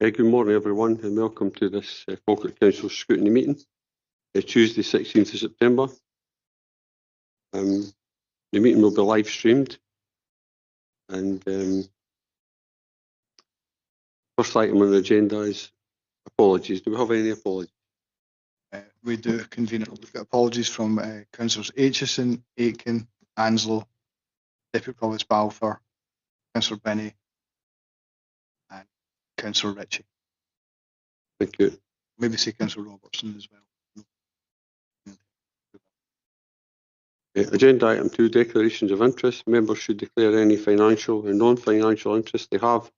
Good morning, everyone, and welcome to this Falkirk Council Scrutiny meeting. Tuesday, 16th of September. The meeting will be live streamed, and first item on the agenda is apologies. Do we have any apologies? We do, Convener. We've got apologies from Councillors Aitchison, Aitken, Anslow, Deputy Provost Balfour, Councillor Benny, and Councillor Ritchie. Thank you. Maybe say Councillor Robertson as well. Agenda item 2, declarations of interest. Members should declare any financial and non-financial interest they have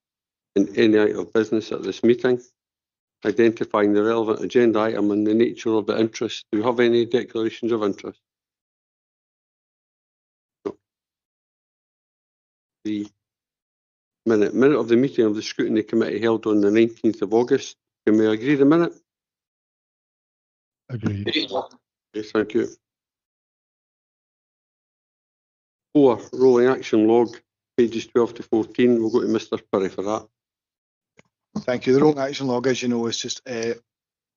in any item of business at this meeting, identifying the relevant agenda item and the nature of the interest. Do we have any declarations of interest? No. The minute of the meeting of the Scrutiny Committee held on the 19th of August. Can we agree the minute? Agreed. Yes, thank you. 4, rolling action log, pages 12 to 14. We'll go to Mr. Perry for that. Thank you. The rolling action log, as you know, is just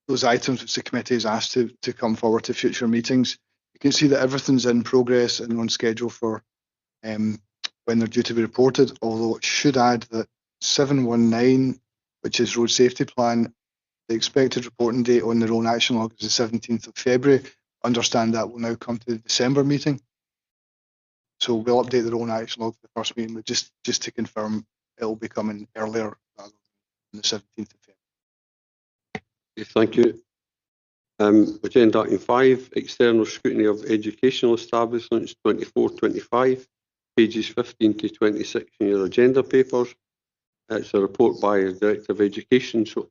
those items which the committee has asked to come forward to future meetings. You can see that everything's in progress and on schedule for when they're due to be reported, although it should add that 719, which is road safety plan, the expected reporting date on the rolling action log is the 17th of February. Understand that will now come to the December meeting. So we'll update the rolling action log for the first meeting, but just to confirm, it'll be coming earlier rather than the 17th of February. Yes, thank you. Agenda item 5, external scrutiny of educational establishments, 24-25, pages 15 to 26 in your agenda papers. It's a report by the Director of Education. So,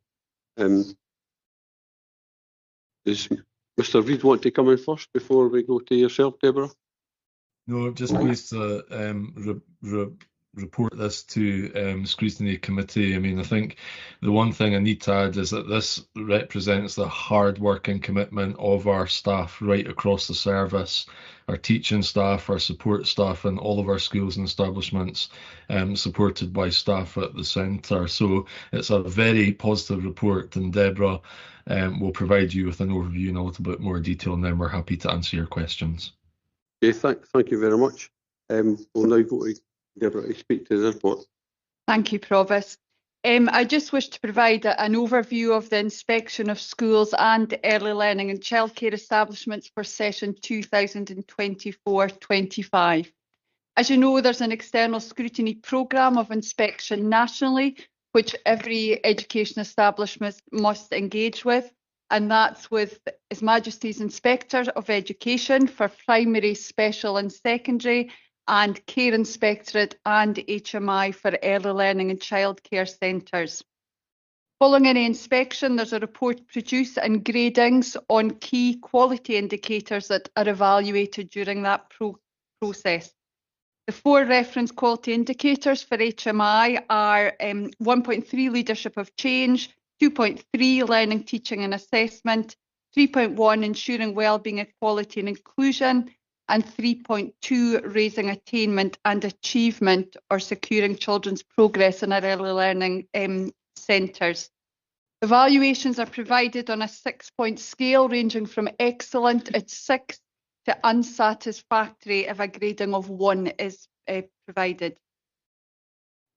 does Mr. Reid want to come in first before we go to yourself, Deborah? No, just pleased to report this to Scrutiny Committee. I mean, I think the one thing I need to add is that this represents the hard work and commitment of our staff right across the service, our teaching staff, our support staff, and all of our schools and establishments supported by staff at the centre. So it's a very positive report, and Deborah will provide you with an overview in a little bit more detail, and then we're happy to answer your questions. Okay, thank you very much. We'll now go to Deborah to speak to the report. Thank you, Provost. I just wish to provide an overview of the inspection of schools and early learning and childcare establishments for session 2024-25. As you know, there's an external scrutiny programme of inspection nationally, which every education establishment must engage with. And that's with His Majesty's Inspector of Education for primary, special and secondary, and Care Inspectorate and HMI for early learning and childcare centres. Following any inspection, there's a report produced and gradings on key quality indicators that are evaluated during that process. The 4 reference quality indicators for HMI are 1.3 leadership of change, 2.3 learning, teaching and assessment, 3.1 ensuring wellbeing, equality and inclusion, and 3.2 raising attainment and achievement or securing children's progress in our early learning centres. Evaluations are provided on a 6-point scale ranging from excellent at 6 to unsatisfactory if a grading of 1 is provided.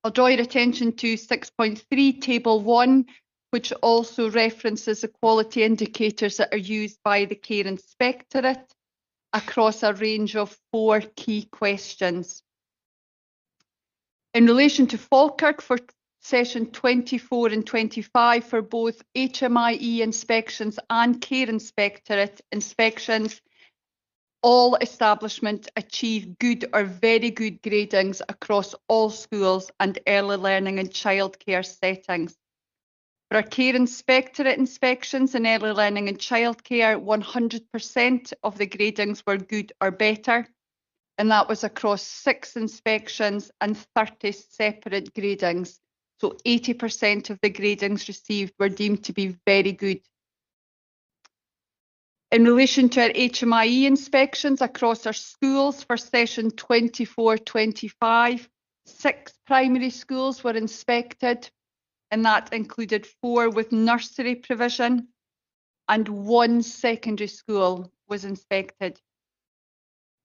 I'll draw your attention to 6.3 table 1, which also references the quality indicators that are used by the Care Inspectorate across a range of 4 key questions. In relation to Falkirk for session 24 and 25 for both HMIE inspections and Care Inspectorate inspections, all establishments achieve good or very good gradings across all schools and early learning and childcare settings. For our Care Inspectorate inspections in early learning and childcare, 100% of the gradings were good or better, and that was across 6 inspections and 30 separate gradings. So 80% of the gradings received were deemed to be very good. In relation to our HMIE inspections across our schools for session 24-25, 6 primary schools were inspected, and that included 4 with nursery provision, and 1 secondary school was inspected.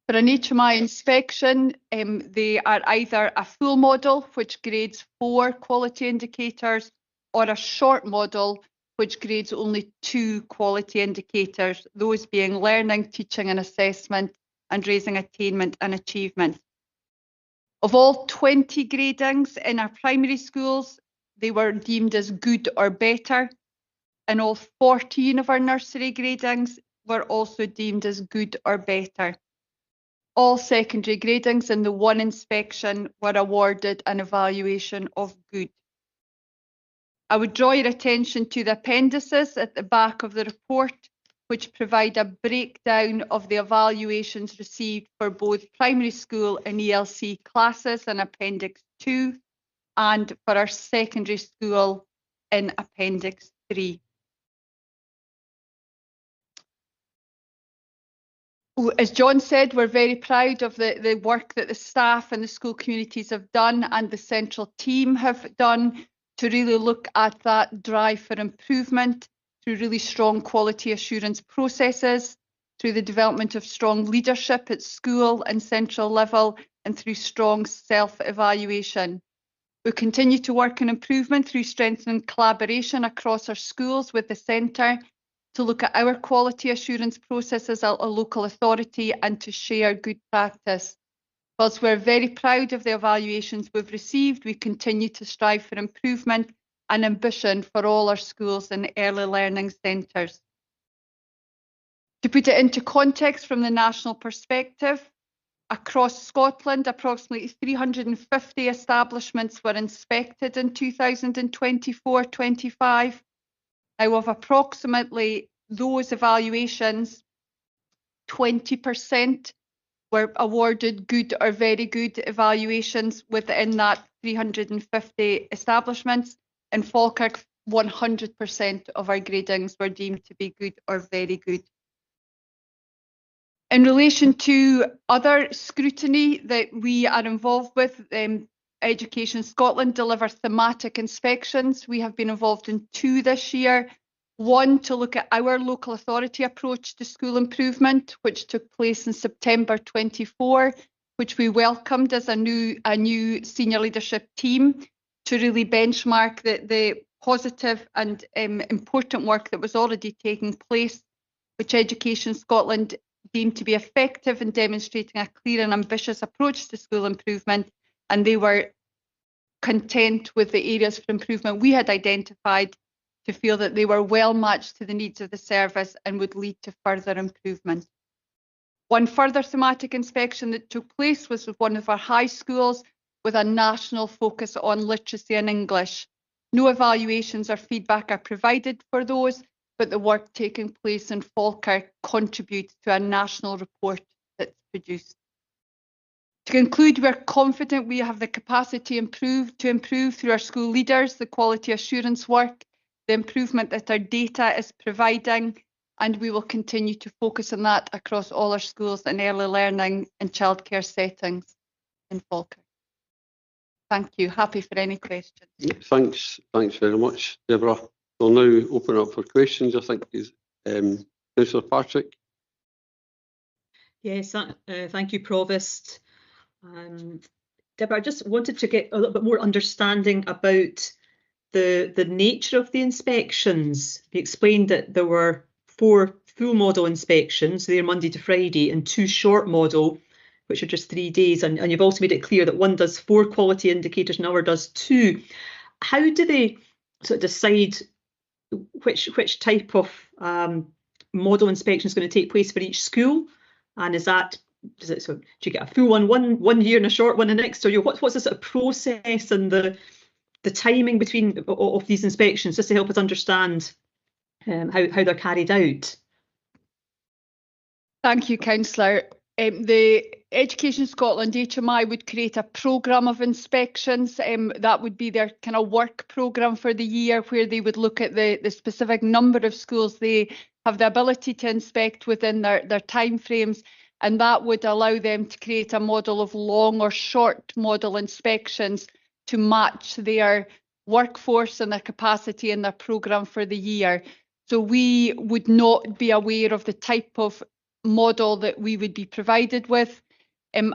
For an HMI inspection, they are either a full model, which grades 4 quality indicators, or a short model, which grades only 2 quality indicators, those being learning, teaching and assessment, and raising attainment and achievement. Of all 20 gradings in our primary schools, they were deemed as good or better, and all 14 of our nursery gradings were also deemed as good or better. All secondary gradings in the 1 inspection were awarded an evaluation of good. I would draw your attention to the appendices at the back of the report, which provide a breakdown of the evaluations received for both primary school and ELC classes in Appendix 2, and for our secondary school in Appendix 3. As John said, we're very proud of the work that the staff and the school communities have done and the central team have done to really look at that drive for improvement through really strong quality assurance processes, through the development of strong leadership at school and central level, and through strong self-evaluation. We continue to work on improvement through strengthening collaboration across our schools with the centre, to look at our quality assurance processes at a local authority and to share good practice. Whilst we're very proud of the evaluations we've received, we continue to strive for improvement and ambition for all our schools and early learning centres. To put it into context from the national perspective, across Scotland, approximately 350 establishments were inspected in 2024-25. Now, of approximately those evaluations, 20% were awarded good or very good evaluations within that 350 establishments. In Falkirk, 100% of our gradings were deemed to be good or very good. In relation to other scrutiny that we are involved with, Education Scotland deliver thematic inspections. We have been involved in 2 this year. 1 to look at our local authority approach to school improvement, which took place in September 24, which we welcomed as a new senior leadership team to really benchmark the positive and important work that was already taking place, which Education Scotland deemed to be effective in demonstrating a clear and ambitious approach to school improvement, and they were content with the areas for improvement we had identified to feel that they were well matched to the needs of the service and would lead to further improvement. 1 further thematic inspection that took place was with one of our high schools with a national focus on literacy and English. No evaluations or feedback are provided for those, but the work taking place in Falkirk contributes to a national report that's produced. To conclude, we're confident we have the capacity to improve through our school leaders, the quality assurance work, the improvement that our data is providing, and we will continue to focus on that across all our schools and early learning and childcare settings in Falkirk. Thank you. Happy for any questions. Thanks very much, Deborah. We'll now open up for questions. I think is Councillor Patrick. Yes, thank you, Provost. Deborah, I just wanted to get a little bit more understanding about the nature of the inspections. You explained that there were 4 full model inspections, they're Monday to Friday, and 2 short model, which are just 3 days. And you've also made it clear that one does 4 quality indicators and another does 2. How do they sort of decide which type of model inspection is going to take place for each school? And is it so? Do you get a full one year and a short one the next? Or what's the sort of process and the timing between of these inspections, just to help us understand how they're carried out? Thank you, Councillor. The Education Scotland HMI would create a programme of inspections. That would be their kind of work programme for the year, where they would look at the specific number of schools they have the ability to inspect within their timeframes, and that would allow them to create a model of long or short model inspections to match their workforce and their capacity and their programme for the year. So we would not be aware of the type of model that we would be provided with.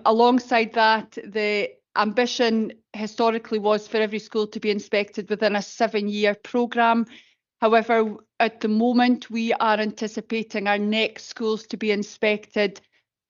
Alongside that, the ambition historically was for every school to be inspected within a 7-year programme. However, at the moment, we are anticipating our next schools to be inspected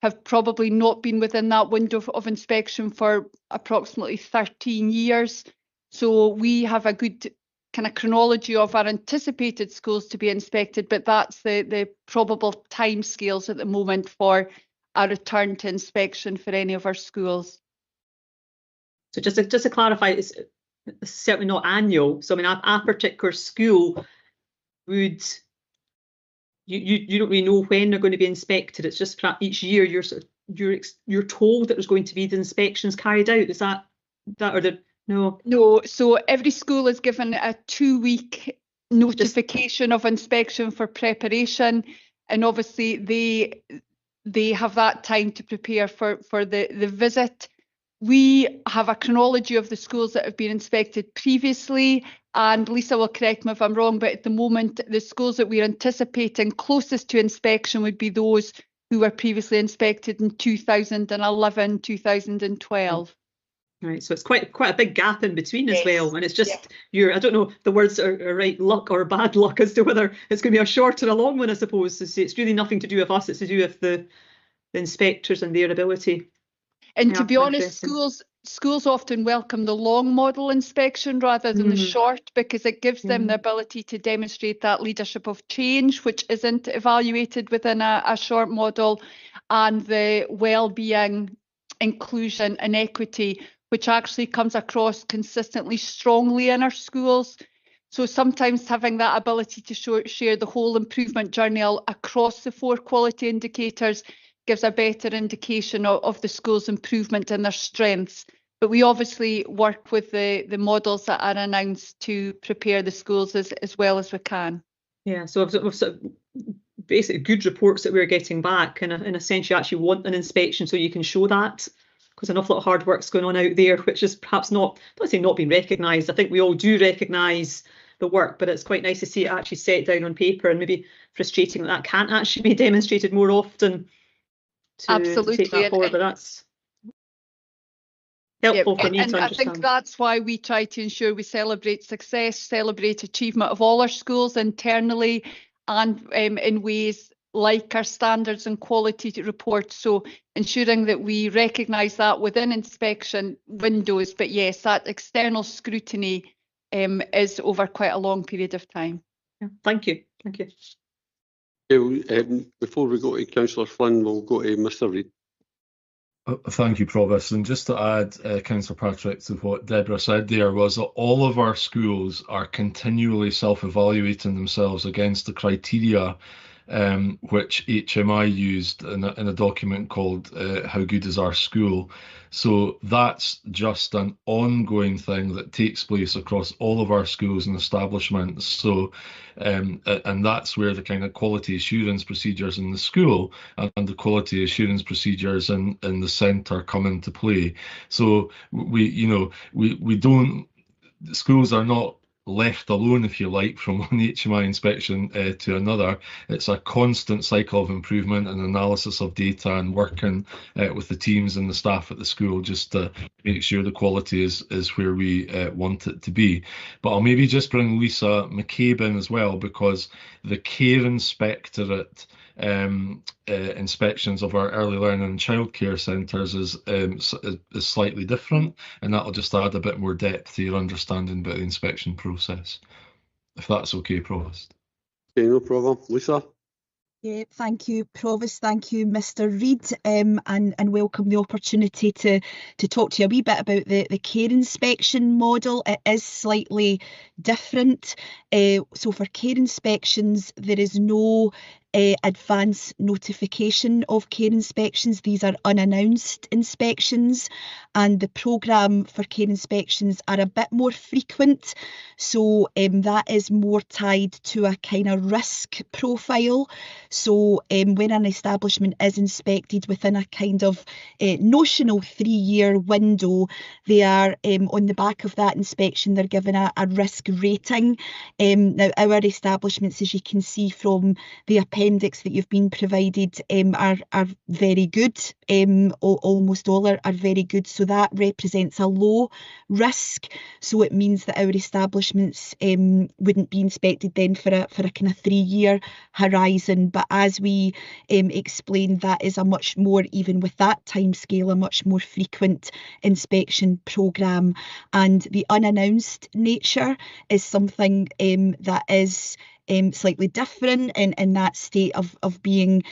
have probably not been within that window of inspection for approximately 13 years. So we have a good kind of chronology of our anticipated schools to be inspected, but that's the probable timescales at the moment for a return to inspection for any of our schools. So just to clarify, it's certainly not annual. So I mean, a particular school would, you don't really know when they're going to be inspected. It's just each year you're told that there's going to be the inspections carried out. Is that or the no? No. So every school is given a 2-week notification of inspection for preparation, and obviously they have that time to prepare for the visit. We have a chronology of the schools that have been inspected previously, and Lisa will correct me if I'm wrong, but at the moment the schools that we're anticipating closest to inspection would be those who were previously inspected in 2011, 2012. Right, so it's quite a big gap in between as well, and it's just I don't know if the words are right, luck or bad luck as to whether it's going to be a short or a long one, I suppose. So it's really nothing to do with us, it's to do with the inspectors and their ability. And to be honest, schools often welcome the long model inspection rather than the short, because it gives them the ability to demonstrate that leadership of change, which isn't evaluated within a short model, and the well-being, inclusion and equity, which actually comes across consistently strongly in our schools. So sometimes having that ability to share the whole improvement journey across the 4 quality indicators gives a better indication of the school's improvement and their strengths. But we obviously work with the models that are announced to prepare the schools as well as we can. Yeah, so we've sort of basically good reports that we're getting back, and in a sense you actually want an inspection so you can show that, because an awful lot of hard work's going on out there, which is perhaps not being recognised. I think we all do recognise the work, but it's quite nice to see it actually set down on paper, and maybe frustrating that can't actually be demonstrated more often. To take that forward, but that's helpful for me to understand. I think that's why we try to ensure we celebrate success, celebrate achievement of all our schools internally, and in ways like our standards and quality reports. So ensuring that we recognise that within inspection windows, but yes, that external scrutiny is over quite a long period of time. Yeah, thank you. Before we go to Councillor Flynn, we'll go to Mr. Reid. Thank you, Provost. And just to add, Councillor Patrick, to what Deborah said there, was that all of our schools are continually self-evaluating themselves against the criteria which HMI used in a document called How Good Is Our School? So that's just an ongoing thing that takes place across all of our schools and establishments. So, and that's where the kind of quality assurance procedures in the school and the quality assurance procedures in the centre come into play. So we don't, schools are not left alone, if you like, from one HMI inspection to another. It's a constant cycle of improvement and analysis of data, and working with the teams and the staff at the school just to make sure the quality is where we want it to be. But I'll maybe just bring Lisa McCabe in as well, because the Care Inspectorate inspections of our early learning and childcare centres is slightly different, and that'll just add a bit more depth to your understanding about the inspection process, if that's okay, Provost. Okay, no problem. Lisa? Yeah, thank you, Provost. Thank you, Mr. Reid, and welcome the opportunity to talk to you a wee bit about the care inspection model. It is slightly different. So for care inspections, there is no advance notification of care inspections. These are unannounced inspections, and the programme for care inspections are a bit more frequent. So that is more tied to a kind of risk profile. So when an establishment is inspected within a kind of notional 3-year window, they are on the back of that inspection, they're given a risk rating. Now, our establishments, as you can see from the appendix that you've been provided, are very good. Almost all are very good. So that represents a low risk. So it means that our establishments wouldn't be inspected then for a kind of 3-year horizon. But as we explained, that is a much more, even with that timescale, a much more frequent inspection programme. And the unannounced nature is something that is slightly different in that state of being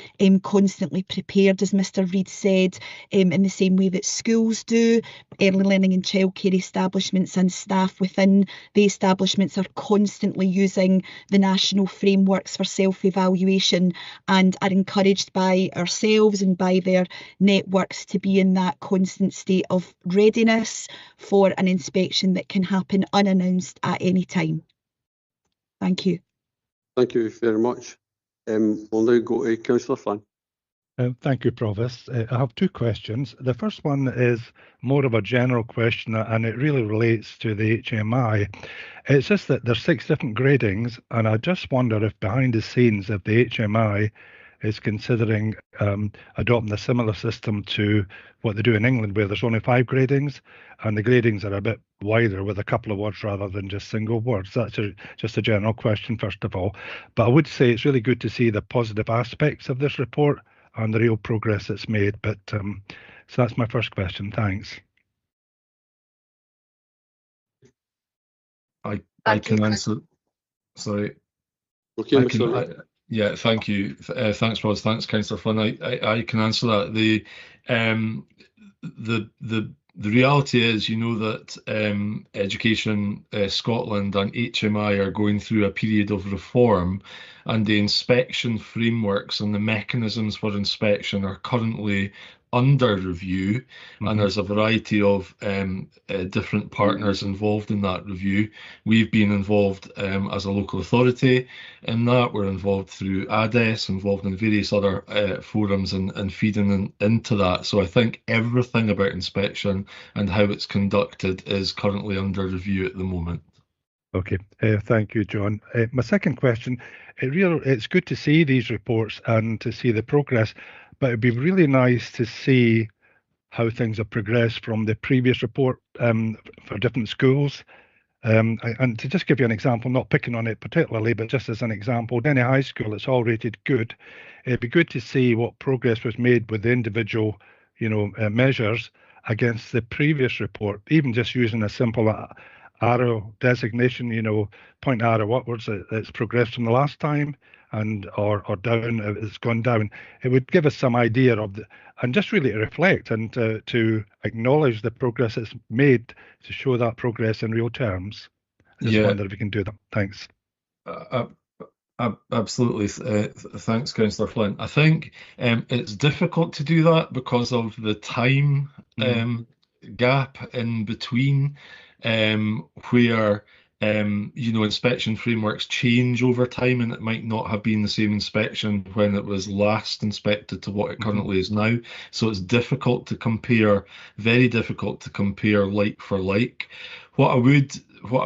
constantly prepared, as Mr. Reid said, in the same way that schools do. Early learning and childcare establishments and staff within the establishments are constantly using the national frameworks for self-evaluation and are encouraged by ourselves and by their networks to be in that constant state of readiness for an inspection that can happen unannounced at any time. Thank you. Thank you very much. We'll now go to Councillor Flynn. Thank you, Provost. I have 2 questions. The first one is more of a general question, and it really relates to the HMI. It's just that there's 6 different gradings, and I just wonder if behind the scenes, if the HMI is considering adopting a similar system to what they do in England, where there's only 5 gradings, and the gradings are a bit wider with a couple of words rather than just single words. That's just a general question, first of all. But I would say it's really good to see the positive aspects of this report and the real progress that's made. But so that's my first question. Thanks. I can answer. Sorry. Okay, Mr. Yeah, thank you. Thanks, Ross. Thanks, Councillor Flynn. I can answer that. The reality is, you know, that Education Scotland and HMI are going through a period of reform, and the inspection frameworks and the mechanisms for inspection are currently under review, and there's a variety of different partners involved in that review. We've been involved as a local authority in that. We're involved through ADES, involved in various other forums and feeding into that. So I think everything about inspection and how it's conducted is currently under review at the moment. Okay, thank you, John. My second question, it's good to see these reports and to see the progress, but it'd be really nice to see how things have progressed from the previous report for different schools. And to just give you an example, not picking on it particularly, but just as an example, Denny High School, it's all rated good. It'd be good to see what progress was made with the individual, measures against the previous report, even just using a simple arrow designation, point arrow upwards, it's progressed from the last time, and or down, it's gone down. It would give us some idea of and just really reflect and to acknowledge the progress it's made, to show that progress in real terms. I just wonder if we can do that. Thanks. Absolutely. Thanks, Councillor Flynn. I think it's difficult to do that because of the time gap in between, where inspection frameworks change over time, and it might not have been the same inspection when it was last inspected to what it currently is now. So it's difficult to compare, very difficult to compare like for like. What I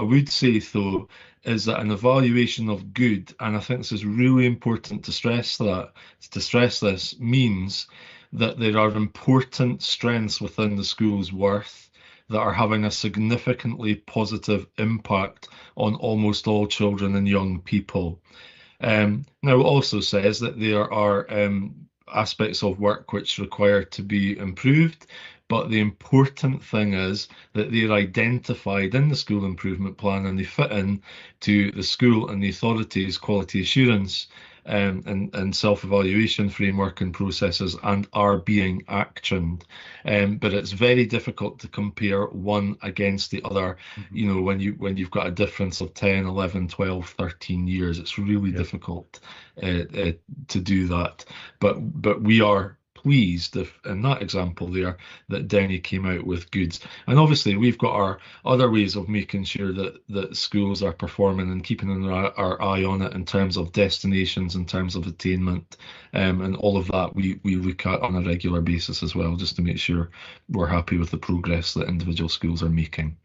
would say though is that an evaluation of good, and I think this is really important to stress this, means that there are important strengths within the school's worth that are having a significantly positive impact on almost all children and young people. Now, it also says that there are aspects of work which require to be improved, but the important thing is that they're identified in the school improvement plan and they fit in to the school and the authority's quality assurance and self-evaluation framework and processes, and are being actioned. But it's very difficult to compare one against the other. You know, when you've got a difference of 10, 11, 12, 13 years, it's really difficult to do that. But we are pleased if in that example there that Denny came out with goods. And obviously we've got our other ways of making sure that schools are performing and keeping our eye on it in terms of destinations, in terms of attainment, and all of that we look at on a regular basis as well, just to make sure we're happy with the progress that individual schools are making.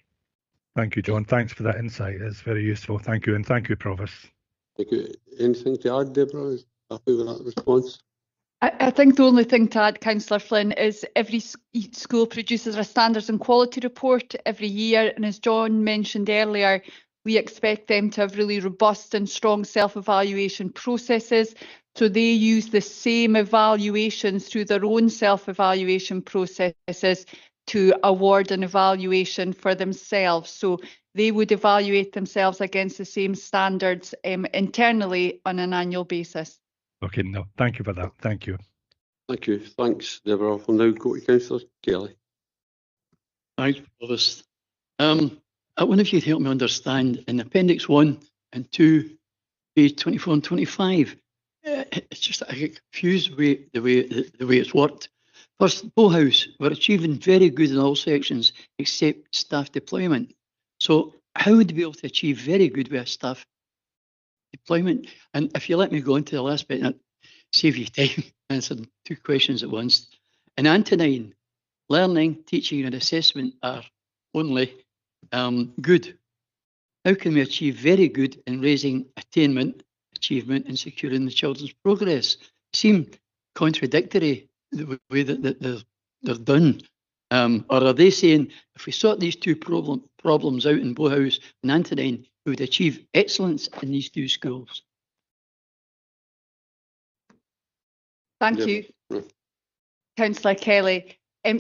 Thank you, John. Thanks for that insight. It's very useful. Thank you. And thank you, Provost. Thank you. Anything to add, Deborah? Happy with that response? I think the only thing to add, Councillor Flynn, is every school produces a standards and quality report every year. And as John mentioned earlier, we expect them to have really robust and strong self-evaluation processes. So they use the same evaluations through their own self-evaluation processes to award an evaluation for themselves. So they would evaluate themselves against the same standards internally on an annual basis. Okay, no, thank you for that. Thank you. Thank you. Thanks, Deborah. We'll now go to Councillor Kelly. Thanks, Provost. I wonder if you'd help me understand in Appendix 1 and 2, page 24 and 25. It's just that I get confused with the way it's worked. First, Bowhouse, we're achieving very good in all sections except staff deployment. So how would we be able to achieve very good with staff deployment? And if you let me go into the last bit, and save you time answering two questions at once. In Antonine, learning, teaching and assessment are only good. How can we achieve very good in raising attainment, achievement and securing the children's progress? Seem contradictory the way that they're done. Or are they saying if we sort these two problems out in Bowhouse and Antonine, we would achieve excellence in these two schools? Thank you, Councillor Kelly.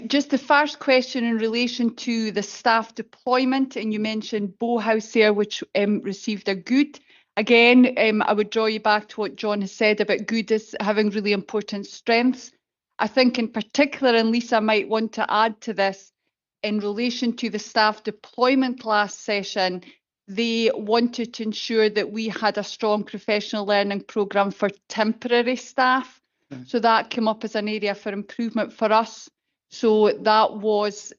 Just the first question in relation to the staff deployment, and you mentioned Bowhouse there, which received a good. Again, I would draw you back to what John has said about good as having really important strengths. I think in particular, and Lisa might want to add to this, in relation to the staff deployment last session, they wanted to ensure that we had a strong professional learning programme for temporary staff. So that came up as an area for improvement for us. So that was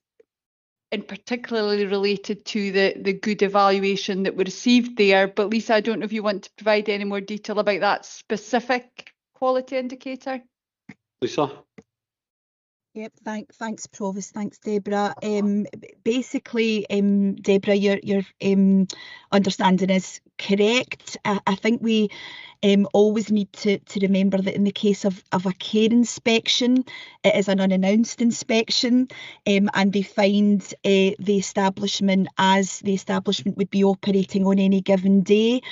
in particularly related to the good evaluation that we received there. But Lisa, I don't know if you want to provide any more detail about that specific quality indicator. Lisa? Yep, thanks, Provost. Thanks, Deborah. Basically, Deborah, your understanding is correct. I think we always need to remember that in the case of a care inspection, it is an unannounced inspection, and they find the establishment as the establishment would be operating on any given day.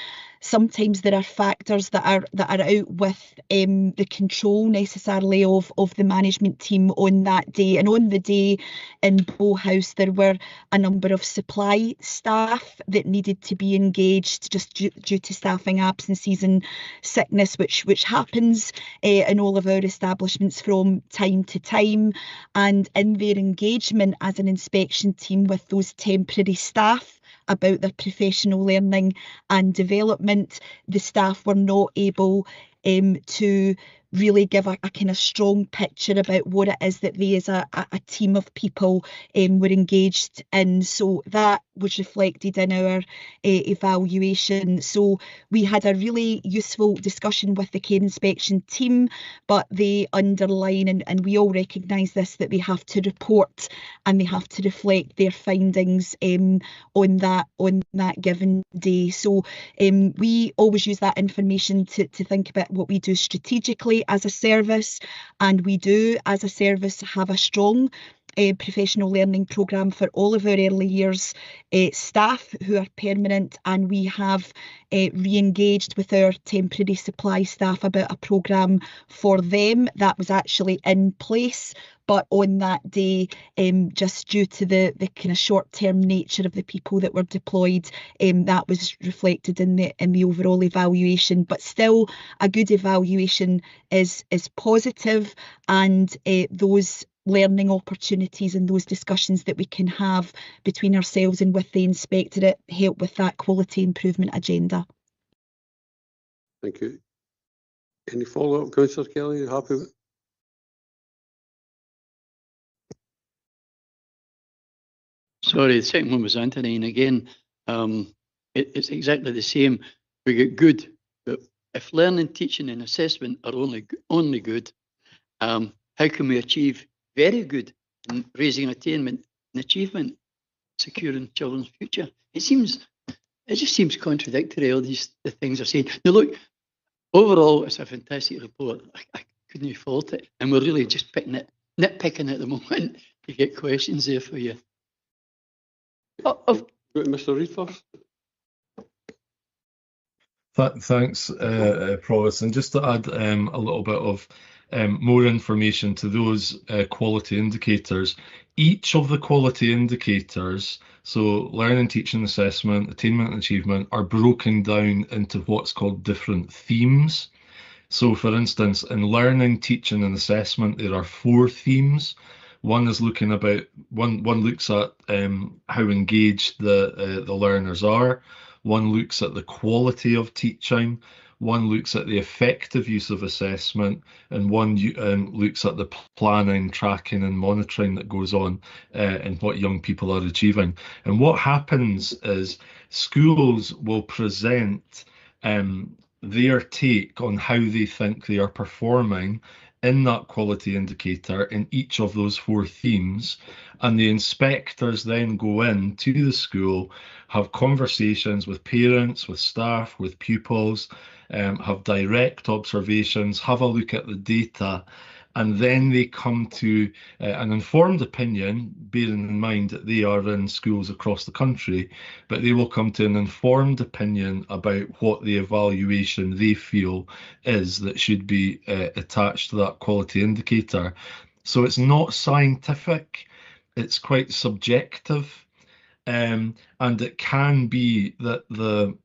Sometimes there are factors that are out with the control necessarily of the management team on that day. And on the day in Bowhouse, there were a number of supply staff that needed to be engaged just due to staffing absences and sickness, which happens in all of our establishments from time to time. And in their engagement as an inspection team with those temporary staff about their professional learning and development, the staff were not able to really give a kind of strong picture about what it is that they as a team of people were engaged in. So that was reflected in our evaluation. So we had a really useful discussion with the care inspection team, but they underline, and we all recognise this, that they have to report and they have to reflect their findings on that given day. So we always use that information to think about what we do strategically as a service, and we do as a service have a strong professional learning programme for all of our early years staff who are permanent, and we have re-engaged with our temporary supply staff about a programme for them that was actually in place, but on that day, just due to the kind of short-term nature of the people that were deployed, that was reflected in the overall evaluation. But still, a good evaluation is positive, and those learning opportunities and those discussions that we can have between ourselves and with the inspectorate help with that quality improvement agenda. Thank you. Any follow-up, Councillor Kelly? You happy with? Sorry, the second one was Anthony, and again, it's exactly the same. We get good, but if learning, teaching and assessment are only good, how can we achieve very good in raising attainment and achievement, securing children's future? It just seems contradictory, all the things are saying. Now look, overall, it's a fantastic report. I couldn't fault it, and we're really just nitpicking at the moment to get questions there for you. Mr. Reid first. Thanks, Provost. And just to add a little bit of more information to those quality indicators, each of the quality indicators, so learning, teaching, assessment, attainment and achievement, are broken down into what's called different themes. So for instance, in learning, teaching and assessment, there are 4 themes. One is looking about, one looks at how engaged the learners are. One looks at the quality of teaching. One looks at the effective use of assessment, and one looks at the planning, tracking and monitoring that goes on and what young people are achieving. And what happens is schools will present their take on how they think they are performing in that quality indicator in each of those 4 themes, and the inspectors then go in to the school, have conversations with parents, with staff, with pupils, have direct observations, have a look at the data, and then they come to an informed opinion, bearing in mind that they are in schools across the country, but they will come to an informed opinion about what the evaluation they feel is that should be attached to that quality indicator. So it's not scientific, it's quite subjective, and it can be that the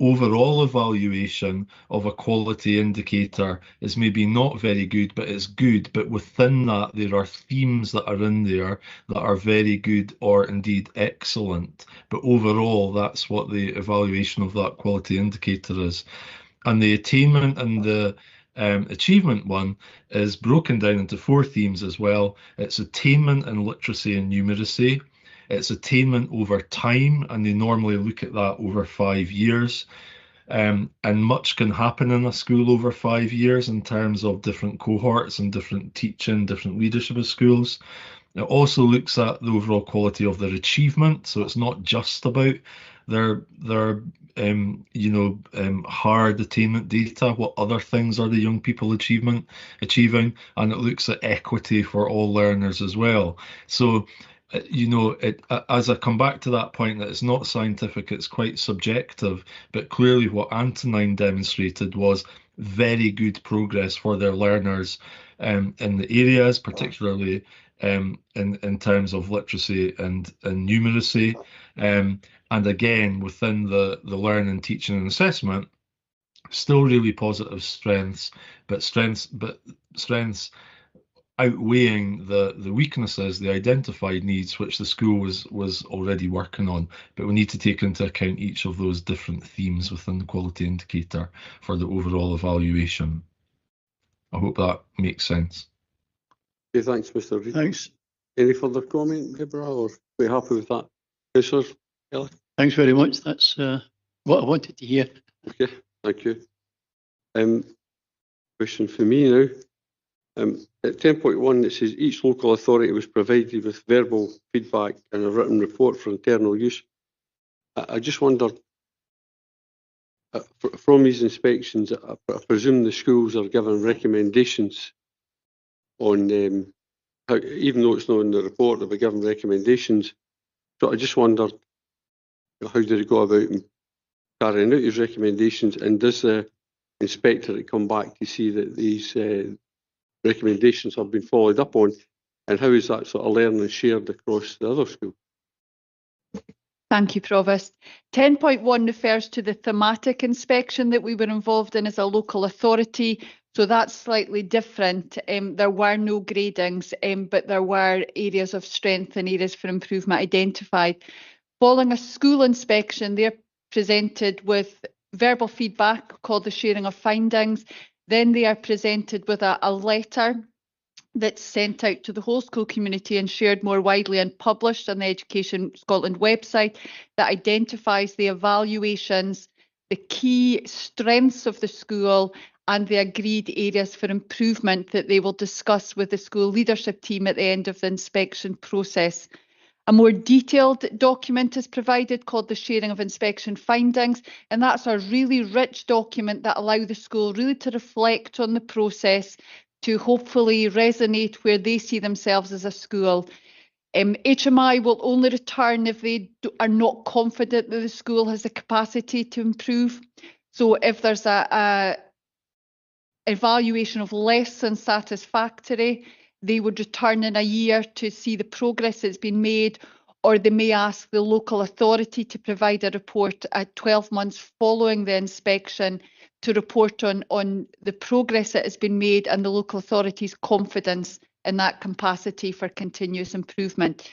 overall evaluation of a quality indicator is maybe not very good, but it's good. But within that, there are themes that are in there that are very good or indeed excellent. But overall, that's what the evaluation of that quality indicator is. And the attainment and the achievement one is broken down into 4 themes as well. It's attainment in literacy and numeracy. It's attainment over time, and they normally look at that over 5 years. And much can happen in a school over 5 years in terms of different cohorts and different teaching, different leadership of schools. It also looks at the overall quality of their achievement, so it's not just about their hard attainment data. What other things are the young people achieving? And it looks at equity for all learners as well. So, as I come back to that point, that it's not scientific, it's quite subjective, but clearly what Antonine demonstrated was very good progress for their learners in the areas, particularly in terms of literacy and numeracy. And again, within the learning, teaching and assessment, still really positive strengths, but strengths outweighing the weaknesses, the identified needs, which the school was already working on. But we need to take into account each of those different themes within the quality indicator for the overall evaluation. I hope that makes sense. Okay, thanks, Mr. Reid. Thanks. Any further comment, Deborah, or are we happy with that? Councillor Kelly? Thanks very much. That's what I wanted to hear. Okay, thank you. Question for me now. At 10.1, it says each local authority was provided with verbal feedback and a written report for internal use. I just wondered, from these inspections, I presume the schools are given recommendations on how, even though it's not in the report, they'll be given recommendations. So I just wondered, how did he go about carrying out his recommendations, and does the inspector come back to see that these recommendations have been followed up on, and how is that sort of learning shared across the other schools? Thank you, Provost. 10.1 refers to the thematic inspection that we were involved in as a local authority. So that's slightly different. There were no gradings, but there were areas of strength and areas for improvement identified. Following a school inspection, they're presented with verbal feedback called the sharing of findings. Then they are presented with a letter that's sent out to the whole school community and shared more widely and published on the Education Scotland website that identifies the evaluations, the key strengths of the school and the agreed areas for improvement that they will discuss with the school leadership team at the end of the inspection process. A more detailed document is provided called the Sharing of Inspection Findings, and that's a really rich document that allows the school really to reflect on the process, to hopefully resonate where they see themselves as a school. HMI will only return if they are not confident that the school has the capacity to improve. So if there's a evaluation of less than satisfactory, they would return in a year to see the progress that's been made, or they may ask the local authority to provide a report at 12 months following the inspection to report on the progress that has been made and the local authority's confidence in that capacity for continuous improvement.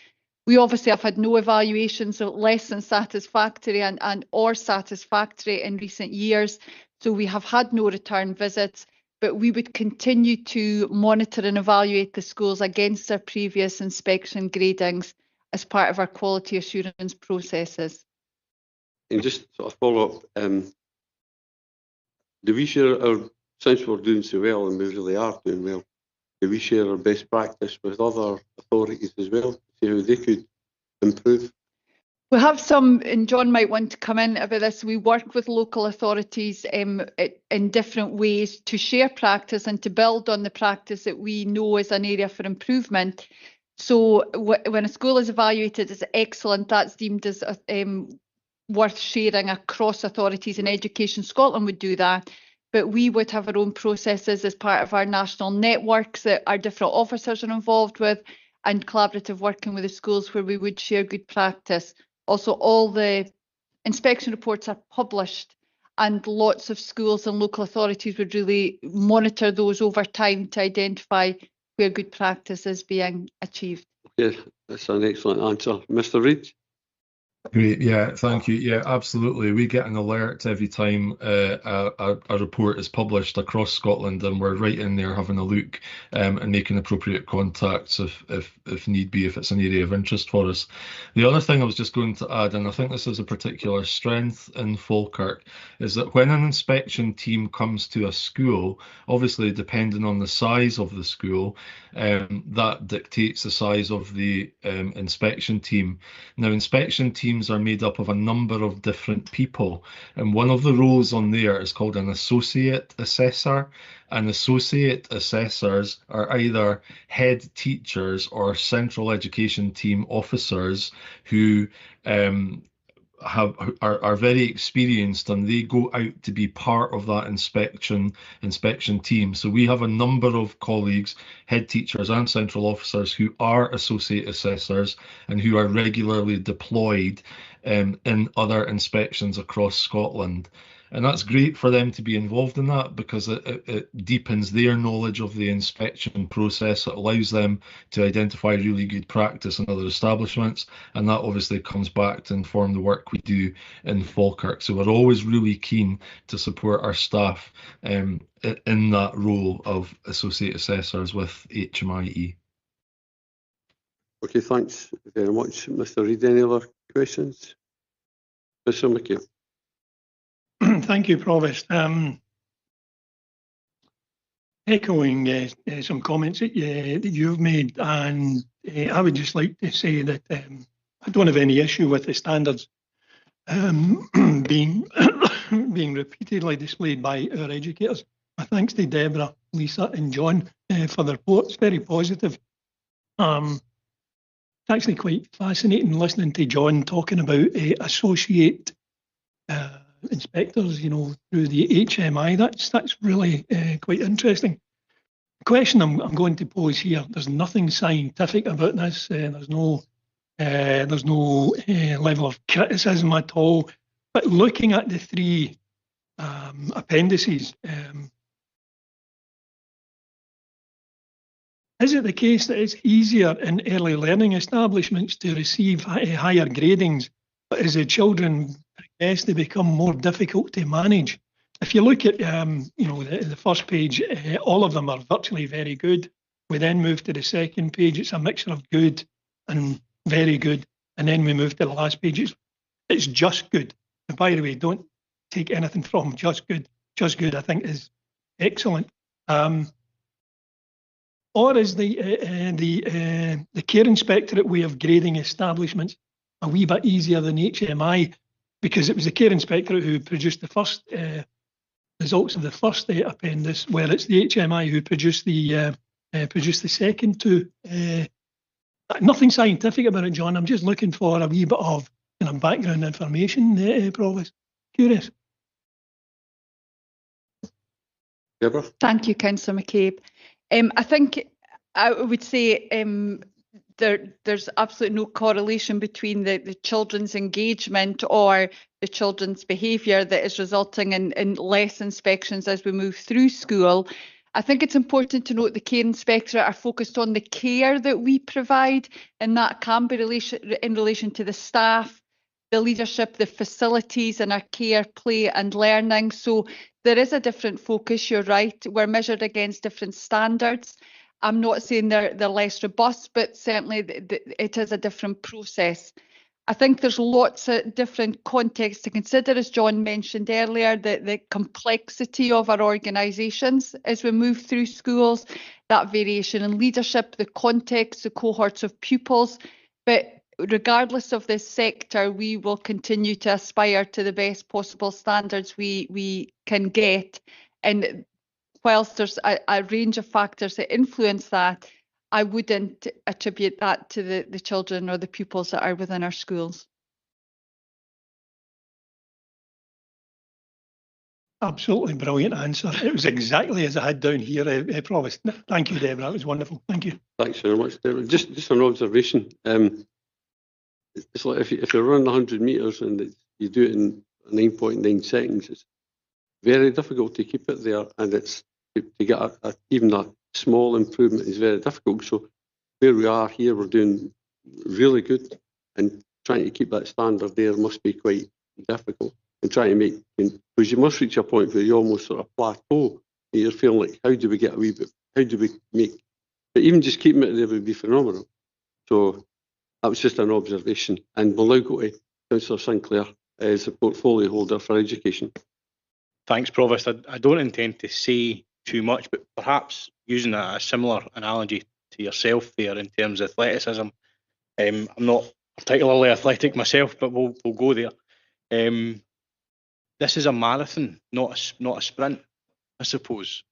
We obviously have had no evaluations of less than satisfactory and or satisfactory in recent years, so we have had no return visits, but we would continue to monitor and evaluate the schools against their previous inspection gradings as part of our quality assurance processes. And just sort of follow up, do we share our, since we're doing so well and we really are doing well, do we share our best practice with other authorities as well, to see how they could improve? We have some, and John might want to come in about this, we work with local authorities in different ways to share practice and to build on the practice that we know is an area for improvement. So when a school is evaluated as excellent, that's deemed as worth sharing across authorities, and Education Scotland would do that. But we would have our own processes as part of our national networks that our different officers are involved with, and collaborative working with the schools where we would share good practice. Also, all the inspection reports are published, and lots of schools and local authorities would really monitor those over time to identify where good practice is being achieved. Okay, that's an excellent answer. Mr. Reid? Great, yeah, thank you. Yeah, absolutely. We get an alert every time a report is published across Scotland, and we're right in there having a look and making appropriate contacts if need be, if it's an area of interest for us. The other thing I was just going to add, and I think this is a particular strength in Falkirk, is that when an inspection team comes to a school, obviously depending on the size of the school, that dictates the size of the inspection team. Now, inspection teams are made up of a number of different people, and one of the roles on there is called an associate assessor, and associate assessors are either head teachers or central education team officers who are very experienced, and they go out to be part of that inspection team. So we have a number of colleagues, head teachers and central officers, who are associate assessors and who are regularly deployed in other inspections across Scotland. And that's great for them to be involved in that, because it deepens their knowledge of the inspection process. It allows them to identify really good practice in other establishments, and that obviously comes back to inform the work we do in Falkirk. So we're always really keen to support our staff in that role of associate assessors with HMIE. Okay, thanks very much, Mr. Reid. Any other questions? Mr. McHugh. Thank you, Provost. Echoing some comments that you've made, and I would just like to say that I don't have any issue with the standards being being repeatedly displayed by our educators. My thanks to Deborah, Lisa and John for the reports, very positive. It's actually quite fascinating listening to John talking about associate inspectors, through the HMI. That's really quite interesting. The question I'm going to pose here, there's nothing scientific about this. There's no level of criticism at all. But looking at the three appendices, is it the case that it's easier in early learning establishments to receive higher gradings, but as the children progress, they become more difficult to manage? If you look at the first page, all of them are virtually very good. We then move to the second page, it's a mixture of good and very good, and then we move to the last page, it's just good. And by the way, don't take anything from just good. Just good, I think, is excellent. Or is the care inspectorate way of grading establishments a wee bit easier than HMI? Because it was the care inspectorate who produced the first results of the first appendix, where it's the HMI who produced the second two. Nothing scientific about it, John. I'm just looking for a wee bit of background information, Provost. Curious. Deborah? Thank you, Councillor McCabe. I think I would say there's absolutely no correlation between the children's engagement or the children's behaviour that is resulting in less inspections as we move through school. I think it's important to note the care inspectorate are focused on the care that we provide, and that can be in relation to the staff, the leadership, the facilities and our care, play and learning. So there is a different focus, you're right. We're measured against different standards. I'm not saying they're less robust, but certainly it is a different process. I think there's lots of different contexts to consider, as John mentioned earlier, the complexity of our organisations as we move through schools, that variation in leadership, the context, the cohorts of pupils. But regardless of this sector, we will continue to aspire to the best possible standards we can get. And whilst there's a range of factors that influence that, I wouldn't attribute that to the children or the pupils that are within our schools. Absolutely brilliant answer. It was exactly as I had down here, Provost. Thank you, Deborah. That was wonderful. Thank you. Thanks very much, Deborah. Just an observation. It's like if you're running 100 metres and you do it in 9.9 seconds, it's very difficult to keep it there, and it's to get even a small improvement is very difficult. So where we are here, we're doing really good, and trying to keep that standard there must be quite difficult. And trying to make, because you must reach a point where you almost sort of plateau, and you're feeling like, how do we get a wee bit, how do we make, but even just keeping it there would be phenomenal. So that was just an observation, and we'll now go to Councillor Sinclair as a portfolio holder for education. Thanks, Provost. I don't intend to say too much, but perhaps using a similar analogy to yourself there in terms of athleticism. I'm not particularly athletic myself, but we'll go there. This is a marathon, not a sprint, I suppose.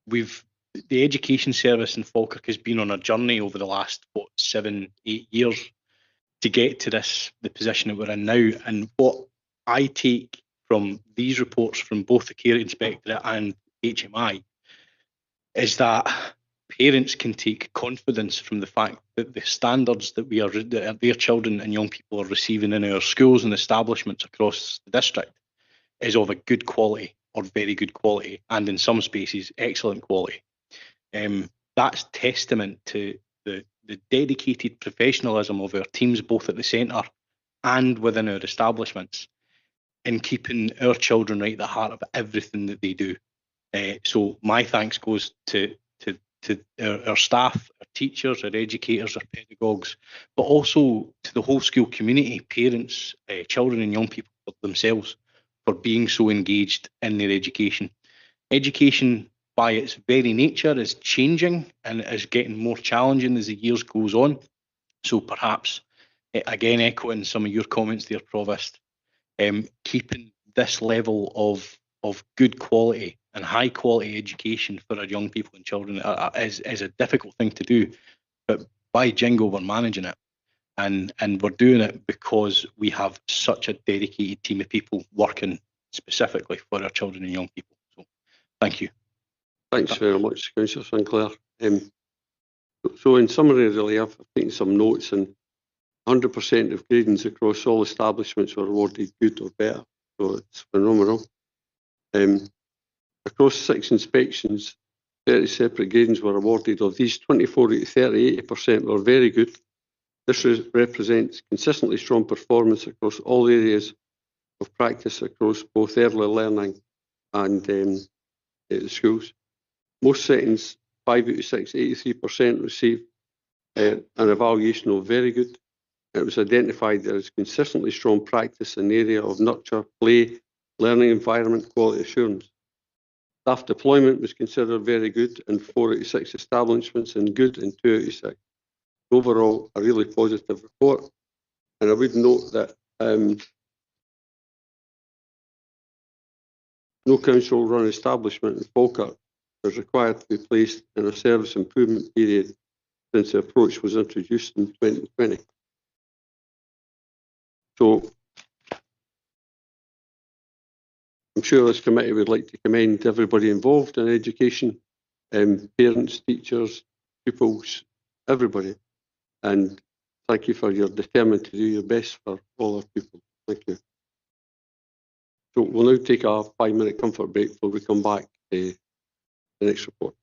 The education service in Falkirk has been on a journey over the last 7-8 years to get to the position that we're in now. And what I take from these reports from both the Care Inspectorate and HMI is that parents can take confidence from the fact that the standards that their children and young people are receiving in our schools and establishments across the district is of a good quality or very good quality, and in some spaces excellent quality. That's testament to the dedicated professionalism of our teams, both at the centre and within our establishments, in keeping our children right at the heart of everything that they do. So my thanks goes to our staff, our teachers, our educators, our pedagogues, but also to the whole school community, parents, children and young people themselves, for being so engaged in their education. Education, by its very nature, is changing and is getting more challenging as the years goes on. So perhaps, again, echoing some of your comments there, Provost, keeping this level of good quality and high quality education for our young people and children is a difficult thing to do. But by jingo, we're managing it. And we're doing it because we have such a dedicated team of people working specifically for our children and young people. So thank you. Thanks very much, Councillor Sinclair. So in summary, really, I've taken some notes, and 100% of gradings across all establishments were awarded good or better. So it's phenomenal. Across 6 inspections, 30 separate gradings were awarded. Of these, 24 out of 30, 80% were very good. This represents consistently strong performance across all areas of practice across both early learning and the schools. Most settings, 5 out of 6, 83% received an evaluation of very good. It was identified there as consistently strong practice in the area of nurture, play, learning environment, quality assurance. Staff deployment was considered very good in 4 out of 6 establishments and good in 2 out of 6. Overall, a really positive report. And I would note that no council-run establishment in Falkirk was required to be placed in a service improvement period since the approach was introduced in 2020. So I'm sure this committee would like to commend everybody involved in education, parents, teachers, pupils, everybody. And thank you for your determined to do your best for all our people. Thank you. So we'll now take a 5-minute comfort break before we come back to the next report.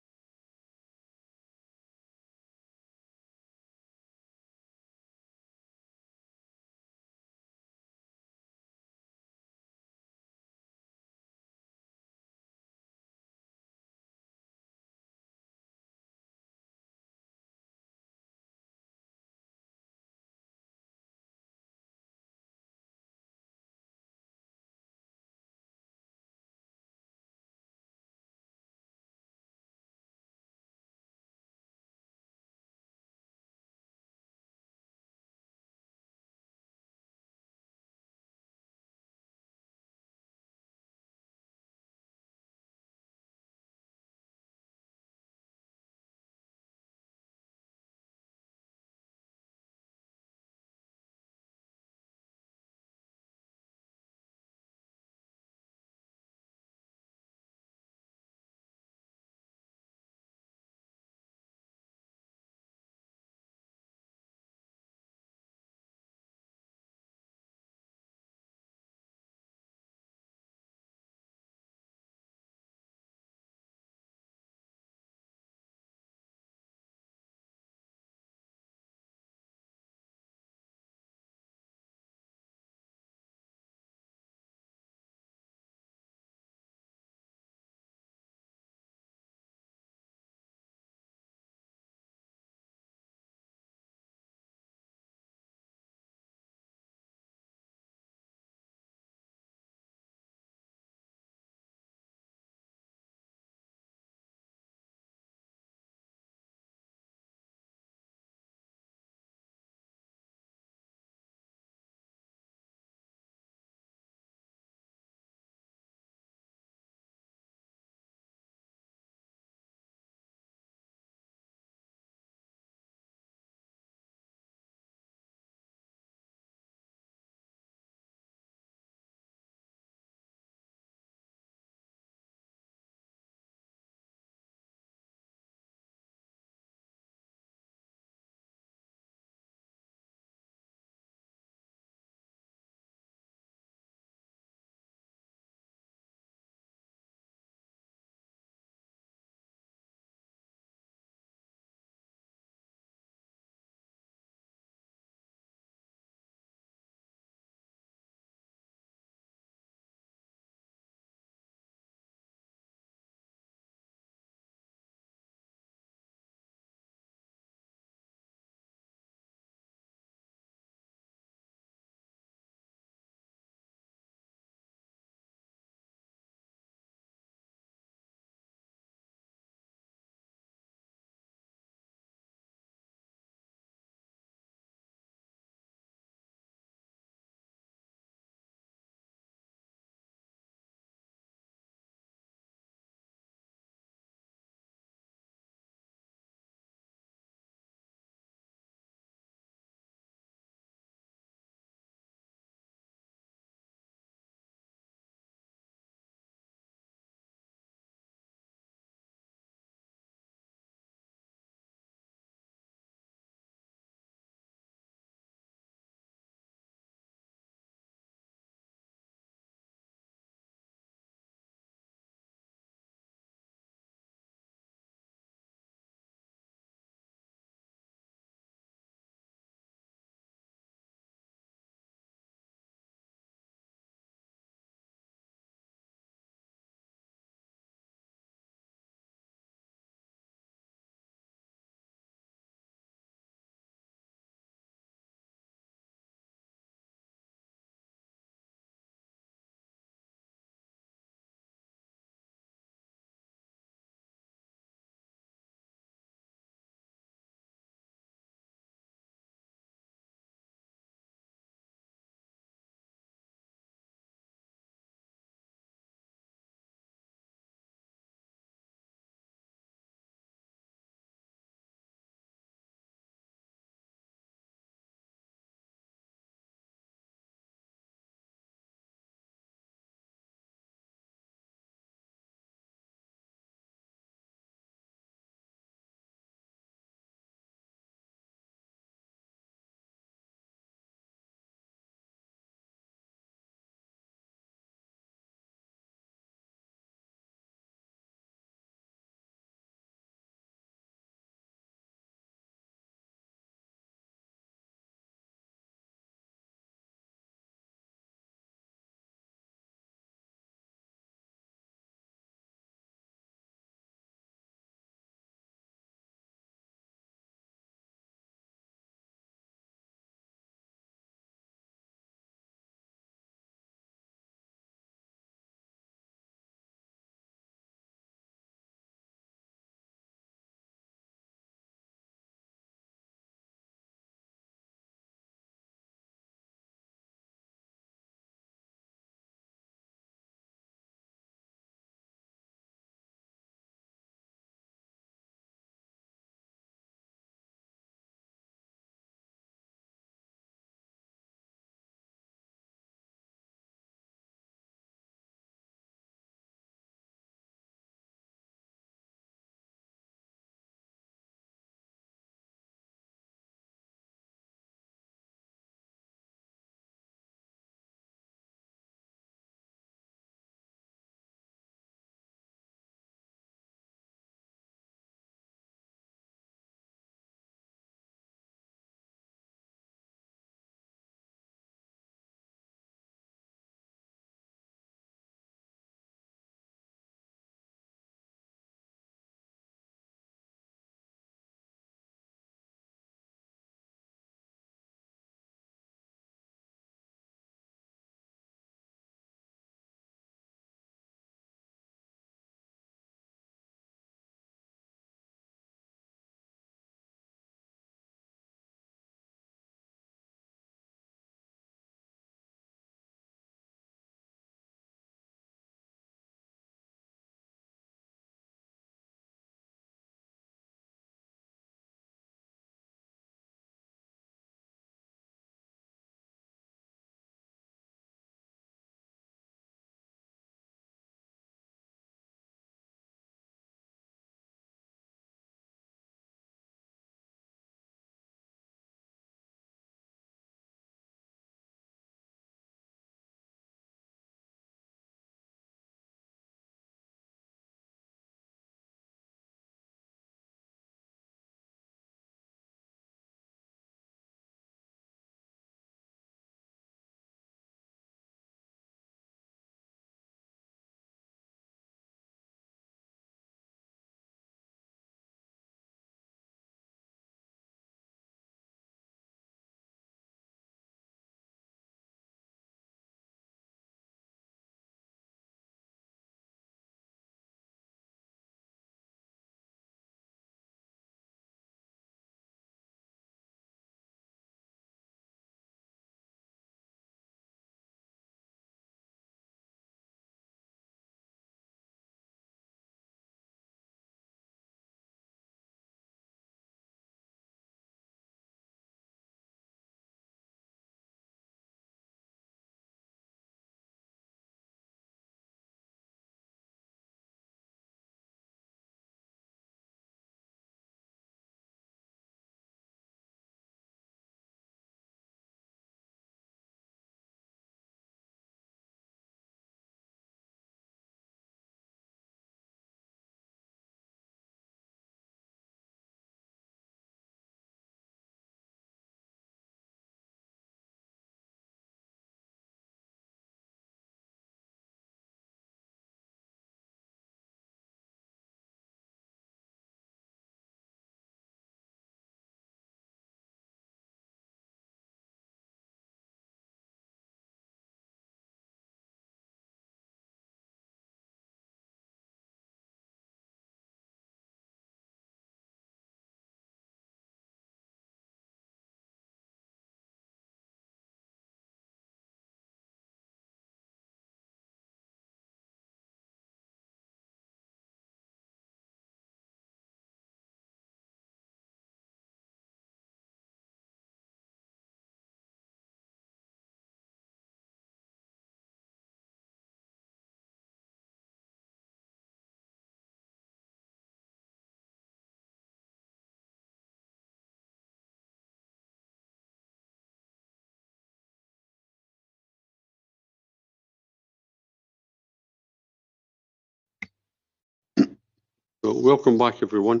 Well, welcome back, everyone.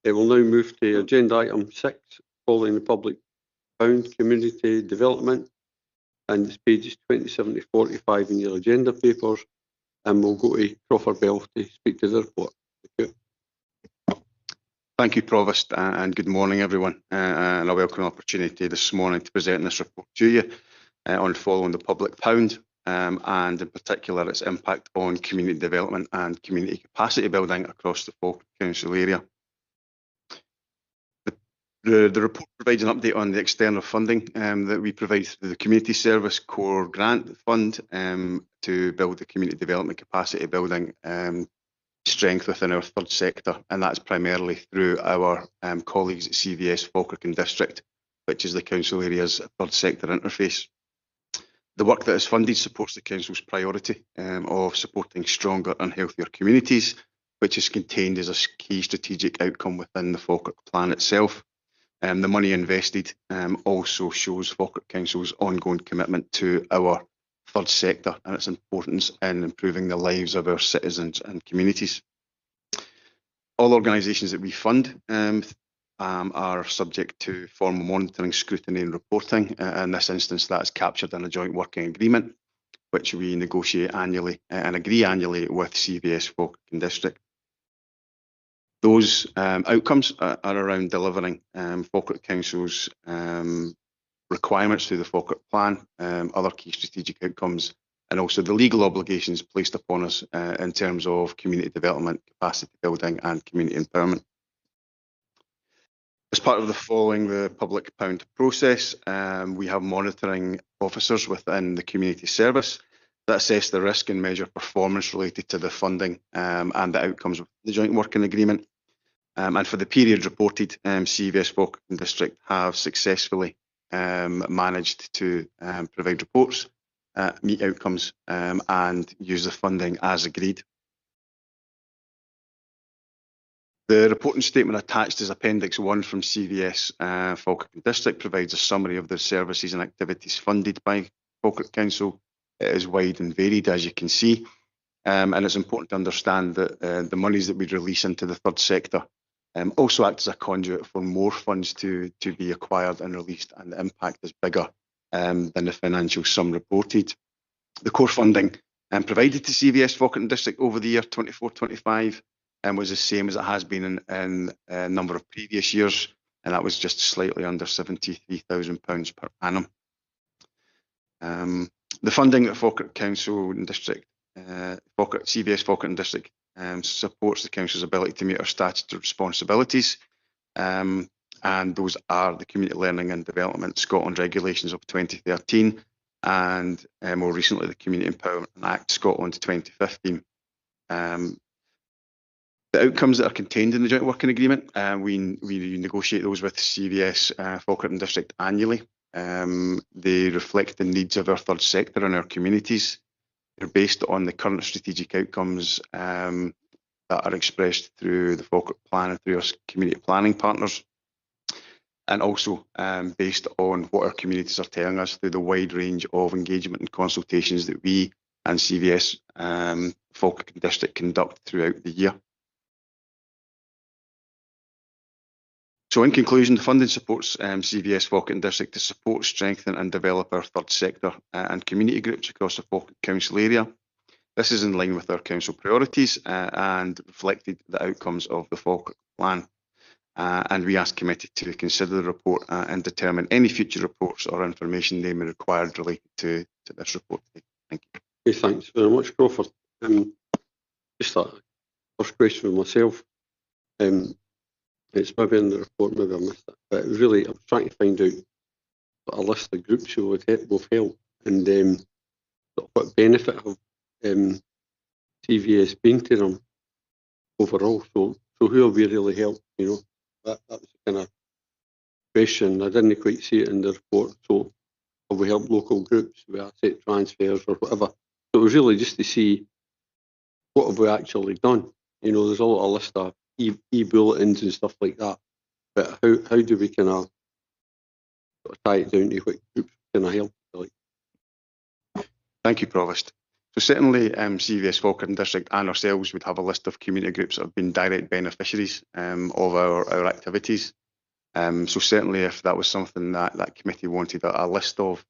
We'll now move to agenda item 6, following the public pound community development, and it's pages 27 to 45 in your agenda papers, and we'll go to Crawford Bell to speak to the report. Thank you. Thank you, Provost, and good morning, everyone. And I welcome the opportunity this morning to present this report to you on following the public pound, and in particular its impact on community development and community capacity building across the Falkirk Council area. The report provides an update on the external funding that we provide through the Community Service Core Grant Fund to build the community development capacity building strength within our third sector, and that's primarily through our colleagues at CVS Falkirk and District, which is the council area's third sector interface. The work that is funded supports the council's priority of supporting stronger and healthier communities, which is contained as a key strategic outcome within the Falkirk plan itself. The money invested also shows Falkirk Council's ongoing commitment to our third sector and its importance in improving the lives of our citizens and communities. All organisations that we fund are subject to formal monitoring, scrutiny and reporting. In this instance, that is captured in a joint working agreement, which we negotiate annually and agree annually with CVS Falkirk and District. Those outcomes are around delivering Falkirk Council's requirements through the Falkirk Plan, other key strategic outcomes, and also the legal obligations placed upon us in terms of community development, capacity building and community empowerment. As part of following the public pound process, we have monitoring officers within the community service that assess the risk and measure performance related to the funding and the outcomes of the joint working agreement. And for the period reported, CVS Falkirk and District have successfully managed to provide reports, meet outcomes and use the funding as agreed. The reporting statement attached as Appendix 1 from CVS Falkirk and District provides a summary of the services and activities funded by Falkirk Council. It is wide and varied, as you can see, and it's important to understand that the monies that we release into the third sector also act as a conduit for more funds to be acquired and released, and the impact is bigger than the financial sum reported. The core funding provided to CVS Falkirk and District over the year 24-25 was the same as it has been in a number of previous years, and that was just slightly under £73,000 per annum. The funding at Falkirk Council and District, CVS Falkirk and District supports the council's ability to meet our statutory responsibilities, and those are the Community Learning and Development Scotland Regulations of 2013 and more recently the Community Empowerment Act Scotland 2015. The outcomes that are contained in the joint working agreement, we negotiate those with CVS Falkirk and District annually. They reflect the needs of our third sector and our communities. They're based on the current strategic outcomes that are expressed through the Falkirk Plan and through our community planning partners, and also based on what our communities are telling us through the wide range of engagement and consultations that we and CVS Falkirk and District conduct throughout the year. So in conclusion, the funding supports CVS Falkirk and District to support, strengthen and develop our third sector and community groups across the Falkirk Council area. This is in line with our council priorities and reflected the outcomes of the Falkirk Plan. And we ask committee to consider the report and determine any future reports or information they may require related to this report. Thank you. Okay, thanks very much, Crawford. Just a first question for myself. It's maybe in the report, maybe I missed it, but really I was trying to find out a list of groups who we've helped and what benefit have CVS been to them overall. So who have we really helped? You know, that was the kind of question. I didn't quite see it in the report. So have we helped local groups with asset transfers or whatever? So it was really just to see what have we actually done. You know, there's a lot of list of e-bulletins and stuff like that, but how do we kind of tie it down to what groups can I help? Like? Thank you, Provost. So certainly CVS Falkirk District and ourselves would have a list of community groups that have been direct beneficiaries of our activities. So certainly if that was something that that committee wanted a list of,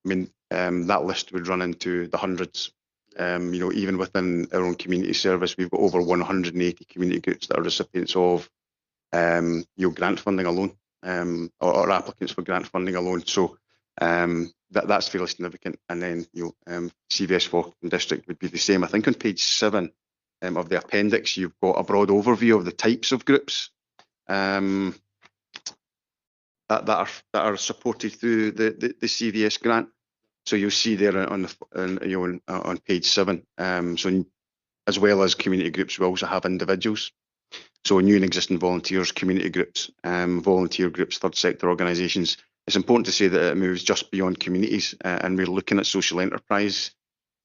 I mean, that list would run into the hundreds. Even within our own community service, we've got over 180 community groups that are recipients of grant funding alone, or applicants for grant funding alone. So that's fairly significant. And then CVS Falkirk District would be the same. I think on page 7 of the appendix, you've got a broad overview of the types of groups that are supported through the CVS grant. So you'll see there on page 7. So as well as community groups, we also have individuals. So new and existing volunteers, community groups, volunteer groups, third sector organisations. It's important to say that it moves just beyond communities, and we're looking at social enterprise,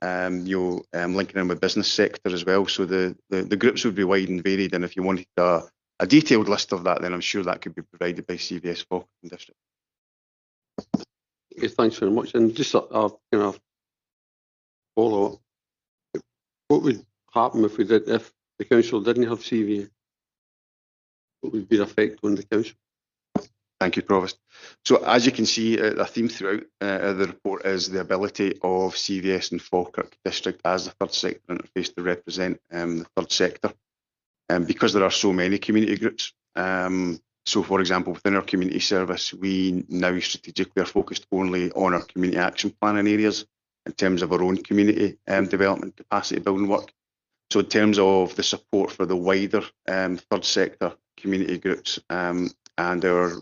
linking in with business sector as well. So the groups would be wide and varied, and if you wanted a detailed list of that, then I'm sure that could be provided by CVS Falkirk District. Okay, thanks very much. And just a kind of follow-up. What would happen if the council didn't have CVS? What would be the effect on the council? Thank you, Provost. So as you can see, a theme throughout the report is the ability of CVS and Falkirk District as the third sector interface to represent the third sector. Because there are so many community groups, so for example, within our community service, we now strategically are focused only on our community action planning areas in terms of our own community development capacity building work. So in terms of the support for the wider third sector community groups and our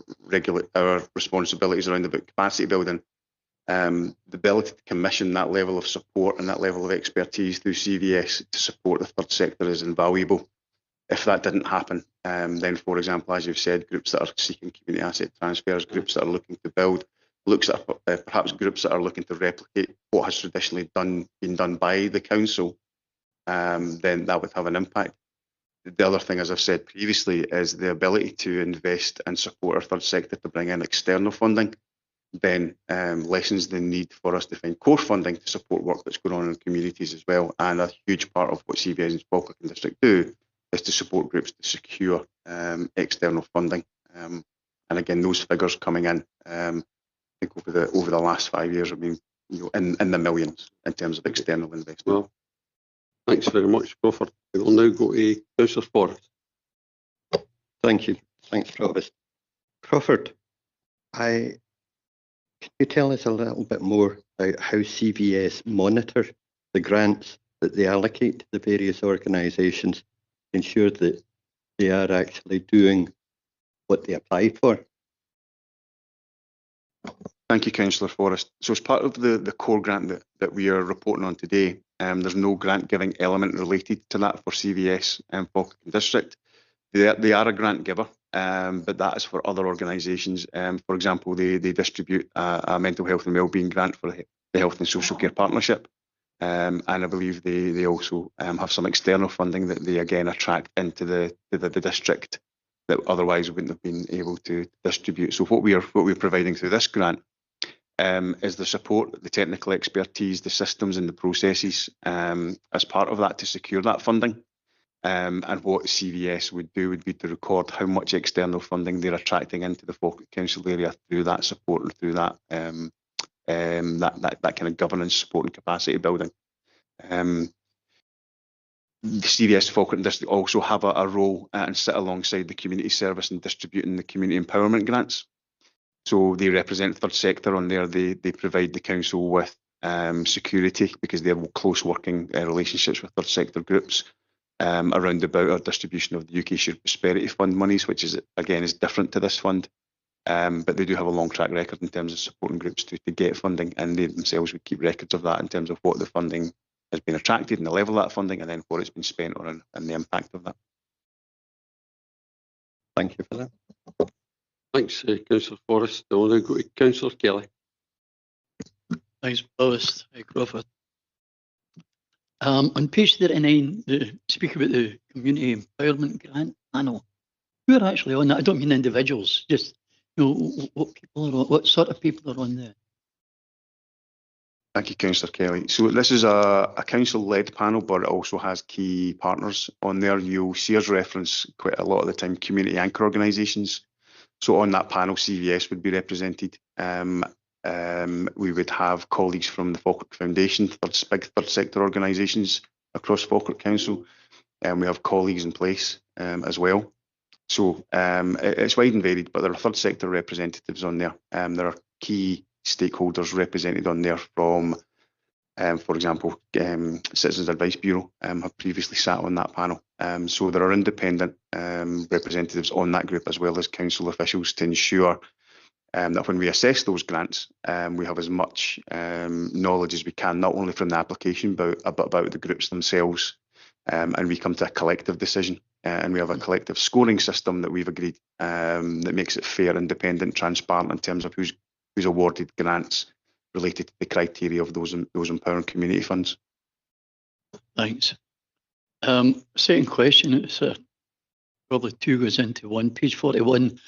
responsibilities around the capacity building, the ability to commission that level of support and that level of expertise through CVS to support the third sector is invaluable. If that didn't happen, then, for example, as you've said, groups that are seeking community asset transfers, groups that are looking to build, perhaps groups that are looking to replicate what has traditionally been done by the council, then that would have an impact. The other thing, as I've said previously, is the ability to invest and support our third sector to bring in external funding, then lessens the need for us to find core funding to support work that's going on in communities as well. And a huge part of what CVS and Falkirk District do is to support groups to secure external funding. And again, those figures coming in, I think over the last 5 years have been in the millions in terms of external investment. Well, thanks very much, Crawford. We will now go to Councillor Forrest. Thank you. Thanks, Provost. Crawford, can you tell us a little bit more about how CVS monitor the grants that they allocate to the various organisations, ensure that they are actually doing what they applied for? Thank you, Councillor Forrest. So as part of the core grant that we are reporting on today, there's no grant giving element related to that for CVS and Falkirk District. They are a grant giver, but that is for other organisations. For example, they distribute a mental health and wellbeing grant for the Health and Social Care Partnership. And I believe they also have some external funding that they again attract into the district that otherwise wouldn't have been able to distribute. So what we're providing through this grant is the support, the technical expertise, the systems and the processes as part of that to secure that funding. And what CVS would do would be to record how much external funding they're attracting into the Falkirk Council area through that support and through that that kind of governance support and capacity building. The CVS Falkirk District also have a role and sit alongside the community service in distributing the community empowerment grants. So they represent third sector on there. They provide the council with security because they have close working relationships with third sector groups around about our distribution of the UK Shared Prosperity Fund monies, which is different to this fund. But they do have a long track record in terms of supporting groups to get funding, and they themselves would keep records of that in terms of what the funding has been attracted and the level of that funding, and then what it's been spent on and the impact of that. Thank you for that. Thanks, Councillor Forrest. I will now go to Councillor Kelly. Thanks, Provost. Crawford. On page 39, speak about the community empowerment grant panel. Who are actually on that? I don't mean individuals, just what people are on, what sort of people are on there? Thank you, Councillor Kelly. So this is a council-led panel, but it also has key partners on there. You'll see us reference quite a lot of the time community anchor organisations. So on that panel, CVS would be represented. We would have colleagues from the Falkirk Foundation, big third sector organisations across Falkirk Council, and we have colleagues in place as well. So it's wide and varied, but there are third sector representatives on there. There are key stakeholders represented on there from, for example, Citizens Advice Bureau have previously sat on that panel. So there are independent representatives on that group as well as council officials to ensure that when we assess those grants, we have as much knowledge as we can, not only from the application, but about the groups themselves. And we come to a collective decision. And we have a collective scoring system that we've agreed that makes it fair, independent, transparent in terms of who's awarded grants related to the criteria of those empowering community funds. Thanks. Second question, it's probably two goes into one. Page 41,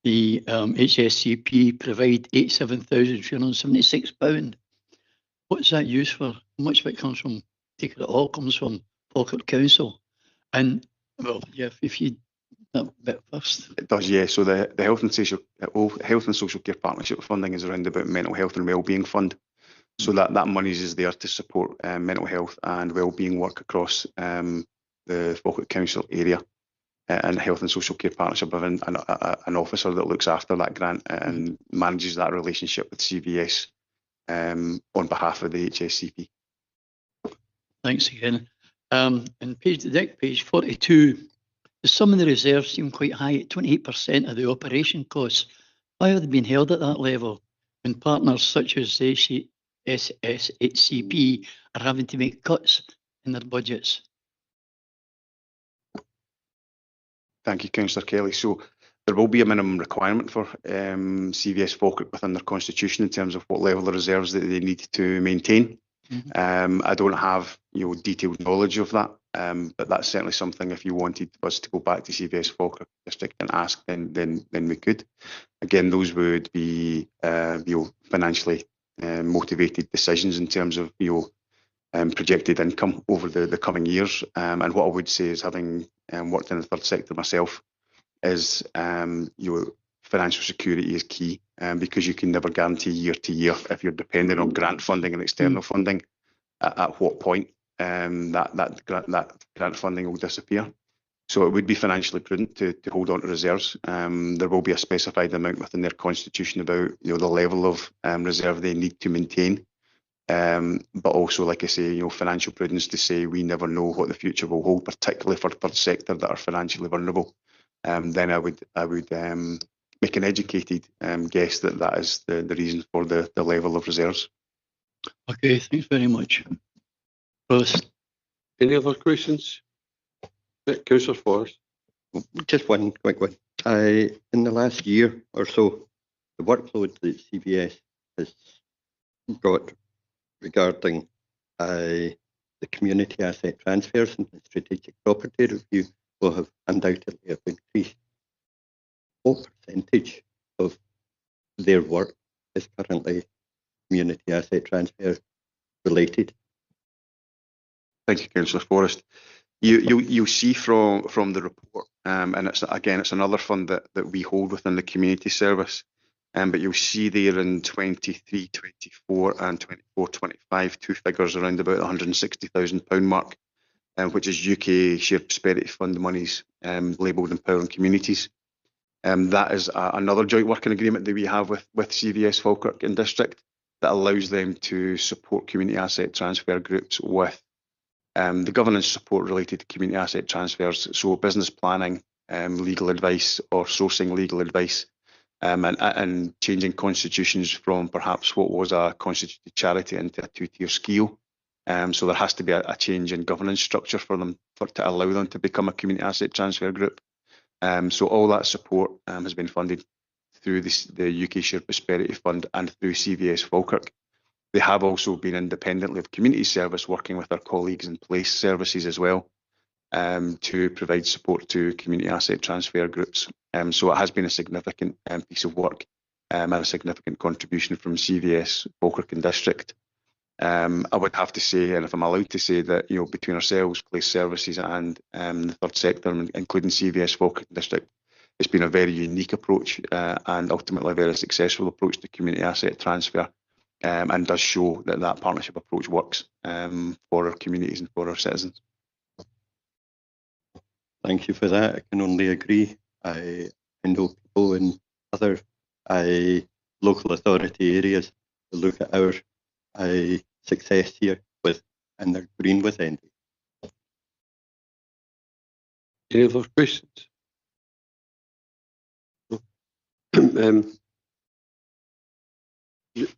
the HSCP provide £87,376. What's that used for? How much of it comes from, take it all comes from Falkirk Council? And, well, yeah, if you, that bit first. It does, yeah. So the Health and Social Care Partnership funding is around about Mental Health and Wellbeing Fund. So that money is there to support mental health and wellbeing work across the Falkirk Council area. And Health and Social Care Partnership have an officer that looks after that grant and manages that relationship with CVS on behalf of the HSCP. Thanks again. And the next page 42, some of the reserves seem quite high at 28% of the operation costs. Why are they being held at that level when partners such as the SSHCP are having to make cuts in their budgets? Thank you, Councillor Kelly. So there will be a minimum requirement for CVS Falkirk within their constitution in terms of what level of reserves that they need to maintain. I don't have detailed knowledge of that, but that's certainly something if you wanted us to go back to CVS Falkirk District and ask, then we could. Again, those would be financially motivated decisions in terms of projected income over the coming years. And what I would say is, having worked in the third sector myself, is financial security is key, because you can never guarantee year to year if you're dependent on grant funding and external funding at what point that grant funding will disappear. So it would be financially prudent to hold on to reserves. There will be a specified amount within their constitution about the level of reserve they need to maintain. But also, like I say, financial prudence to say we never know what the future will hold, particularly for third sector that are financially vulnerable. Then I would make an educated guess that is the reason for the level of reserves. Okay, thanks very much. Rose. Any other questions? Councillor Forrest. Just one quick one. In the last year or so, the workload that CVS has got regarding the community asset transfers and the strategic property review will have undoubtedly have increased. What percentage of their work is currently community asset transfer related? Thank you, Councillor Forrest. You'll see from the report, and it's another fund that we hold within the community service. But you'll see there in 23, 24 and 24, 25, two figures around about the £160,000 mark, which is UK Shared Prosperity Fund monies labelled Empowering Communities. That is another joint working agreement that we have with CVS Falkirk and District that allows them to support community asset transfer groups with the governance support related to community asset transfers, so business planning, legal advice or sourcing legal advice. And changing constitutions from perhaps what was a constituted charity into a two-tier scale. So there has to be a change in governance structure for them to allow them to become a community asset transfer group. So all that support has been funded through the UK Shared Prosperity Fund and through CVS Falkirk. They have also been independently of community service working with our colleagues in place services as well, to provide support to community asset transfer groups. So it has been a significant piece of work and a significant contribution from CVS Falkirk and District. I would have to say, and if I'm allowed to say, that between ourselves, Police Services, and the third sector, including CVS Falkirk District, it's been a very unique approach and ultimately a very successful approach to community asset transfer, and does show that that partnership approach works for our communities and for our citizens. Thank you for that. I can only agree. I know people in other local authority areas who look at our success here and they're green with envy. Any other questions?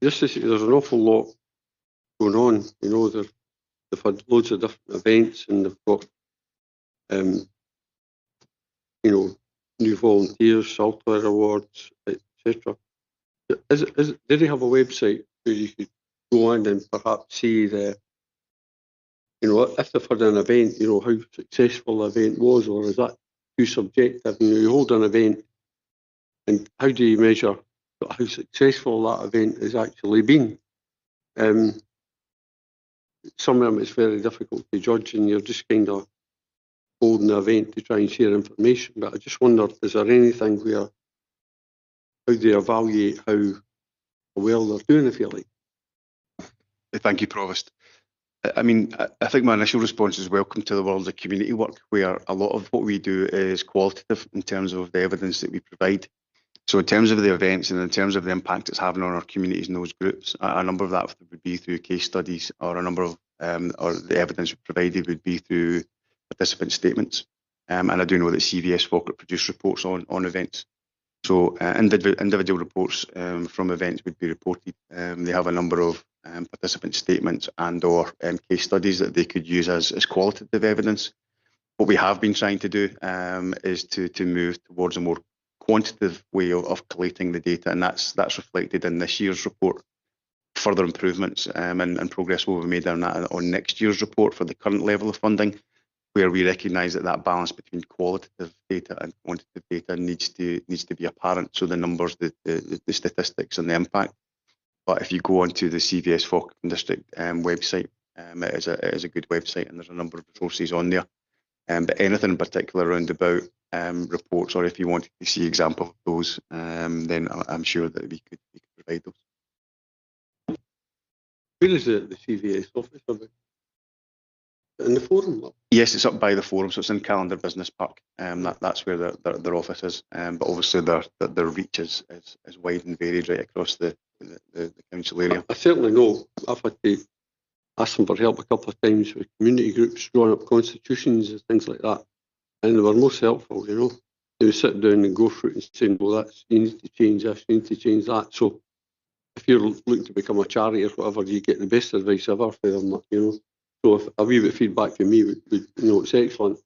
Just to say, there's an awful lot going on. They've had loads of different events, and they've got new volunteers, software awards, etc. Do they have a website where you could go on and perhaps see if they've had an event, how successful the event was, or is that too subjective? You hold an event, and how do you measure how successful that event has actually been? Some of them it's very difficult to judge, and you're just kind of holding the event to try and share information. But I just wonder, is there anything where how do you evaluate how well they're doing, if you like? Thank you, Provost. I mean, I think my initial response is welcome to the world of community work, where a lot of what we do is qualitative in terms of the evidence that we provide. So in terms of the events and in terms of the impact it's having on our communities and those groups, a number of that would be through case studies, or a number of or the evidence we provided would be through participant statements. And I do know that CVS Falkirk produce reports on events. So individual reports from events would be reported. They have a number of participant statements and or case studies that they could use as qualitative evidence. What we have been trying to do is to move towards a more quantitative way of collating the data, and that's reflected in this year's report. Further improvements and progress will be made on that on next year's report for the current level of funding, where we recognise that balance between qualitative data and quantitative data needs to be apparent. So the numbers, the statistics, and the impact. But if you go onto the CVS Falkirk District website, it is a good website, and there's a number of resources on there. But anything in particular around about reports, or if you wanted to see examples of those, then I'm sure that we could provide those. Where is the CVS office of it? In the forum? Yes, it's up by the forum, so it's in Calendar Business Park. That's where their office is. But obviously their reach is wide and varied right across the council area. I certainly know. I've had to ask them for help a couple of times with community groups drawing up constitutions and things like that, and they were most helpful. They would sit down and go through it and saying, well, you need to change this, you need to change that. So if you're looking to become a charity or whatever, you get the best advice ever for them. So if a wee bit of feedback from me would it's excellent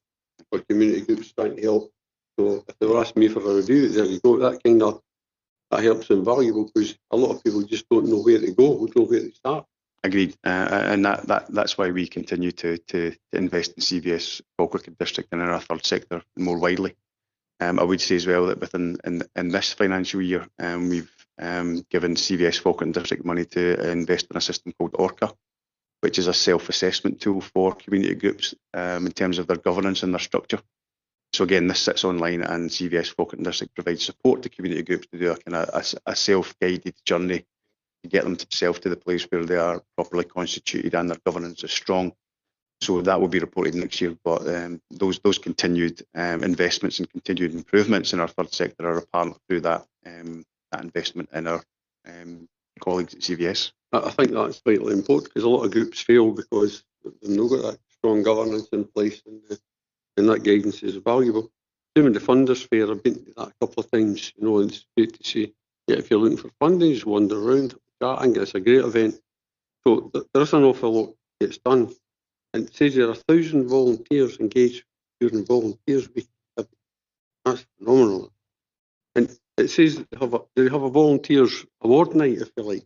for community groups trying to help. So if they were asking me for a review, there you go. That helps invaluable, because a lot of people just don't know where to go, don't know where to start. Agreed, and that's why we continue to invest in CVS Falkirk District and in our third sector more widely. I would say as well that within in this financial year, we've given CVS Falkirk District money to invest in a system called Orca, which is a self-assessment tool for community groups in terms of their governance and their structure. So again, this sits online, and CVS Falkirk District provides support to community groups to do a self-guided journey to get themselves to the place where they are properly constituted and their governance is strong. So that will be reported next year. But those continued investments and continued improvements in our third sector are apparent through that investment in our colleagues at CVS. I think that's vitally important, because a lot of groups fail because they've not got that strong governance in place, and that guidance is valuable. Same with the funders fair, I've been to that a couple of times, and it's great to see. Yeah, if you're looking for funding, just wander around. I think it's a great event. So there's an awful lot that gets done. And it says there are 1,000 volunteers engaged during Volunteers Week. That's phenomenal. And it says they have a volunteers award night, if you like.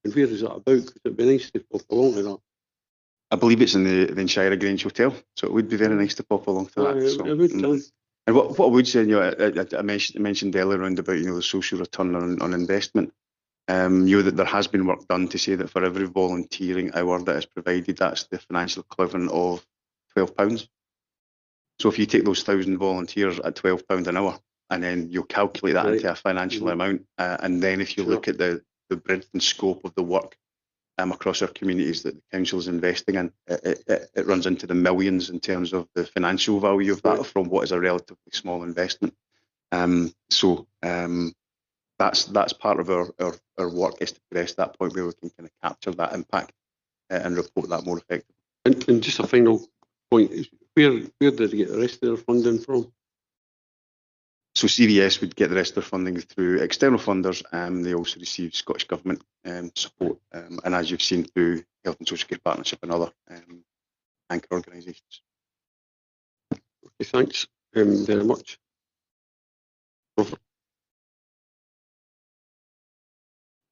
And where is that about? Because it'd be nice to pop along to that. I believe it's in the Shire Grange Hotel, so it would be very nice to pop along to that. It would do. And what I would say, I mentioned earlier around about the social return on investment. You know that there has been work done to say that for every volunteering hour that is provided, that's the financial equivalent of £12. So if you take those 1,000 volunteers at £12 an hour, and then you calculate that into a financial amount, and then if you look at the breadth and scope of the work across our communities that the council is investing in, it runs into the millions in terms of the financial value of that from what is a relatively small investment. That's part of our work, is to progress to that point where we can kind of capture that impact and report that more effectively. And just a final point is, where did they get the rest of their funding from? So CVS would get the rest of their funding through external funders. They also receive Scottish Government support, and as you've seen, through Health and Social Care Partnership and other anchor organisations. Okay, thanks very much. Over.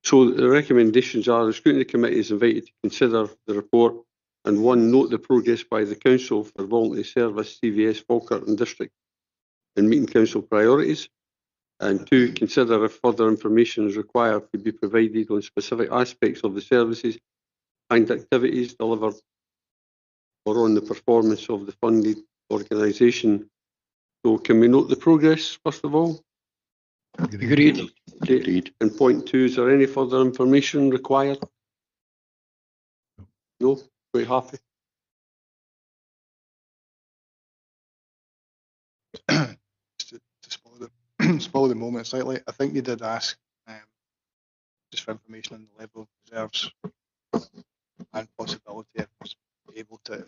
So the recommendations are: the Scrutiny Committee is invited to consider the report, and 1, note the progress by the Council for Voluntary Service, CVS, Falkirk and District in meeting Council priorities, and 2, consider if further information is required to be provided on specific aspects of the services and activities delivered or on the performance of the funded organisation. So can we note the progress, first of all? Agreed. Agreed. And point 2, is there any further information required? No? Quite happy? To spoil the moment slightly, I think you did ask just for information on the level of reserves and possibility if I was able to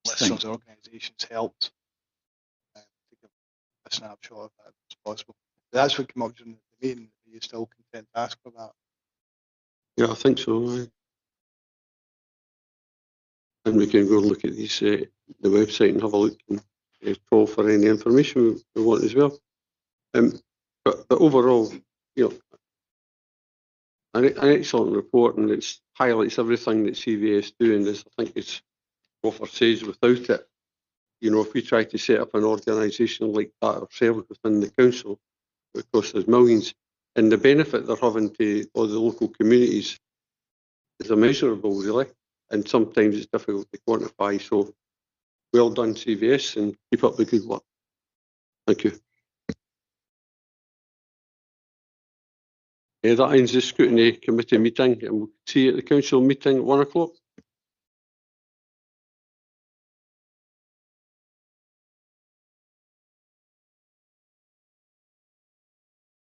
list those organisations helped to give a snapshot of that as possible. That's what came up during the meeting. Are you still content to ask for that? Yeah, I think so. And we can go and look at these, the website, and have a look and call for any information we want as well. But overall, you know, an excellent report, and it highlights everything that CVS do. And as I think it's Crawford says, without it, you know, if we try to set up an organisation like that ourselves within the council, it would cost us millions. And the benefit they're having to all the local communities is immeasurable, really. And sometimes it's difficult to quantify. So well done, CVS, and keep up the good work. Thank you. That ends the Scrutiny Committee meeting, and we'll see you at the council meeting at 1 o'clock.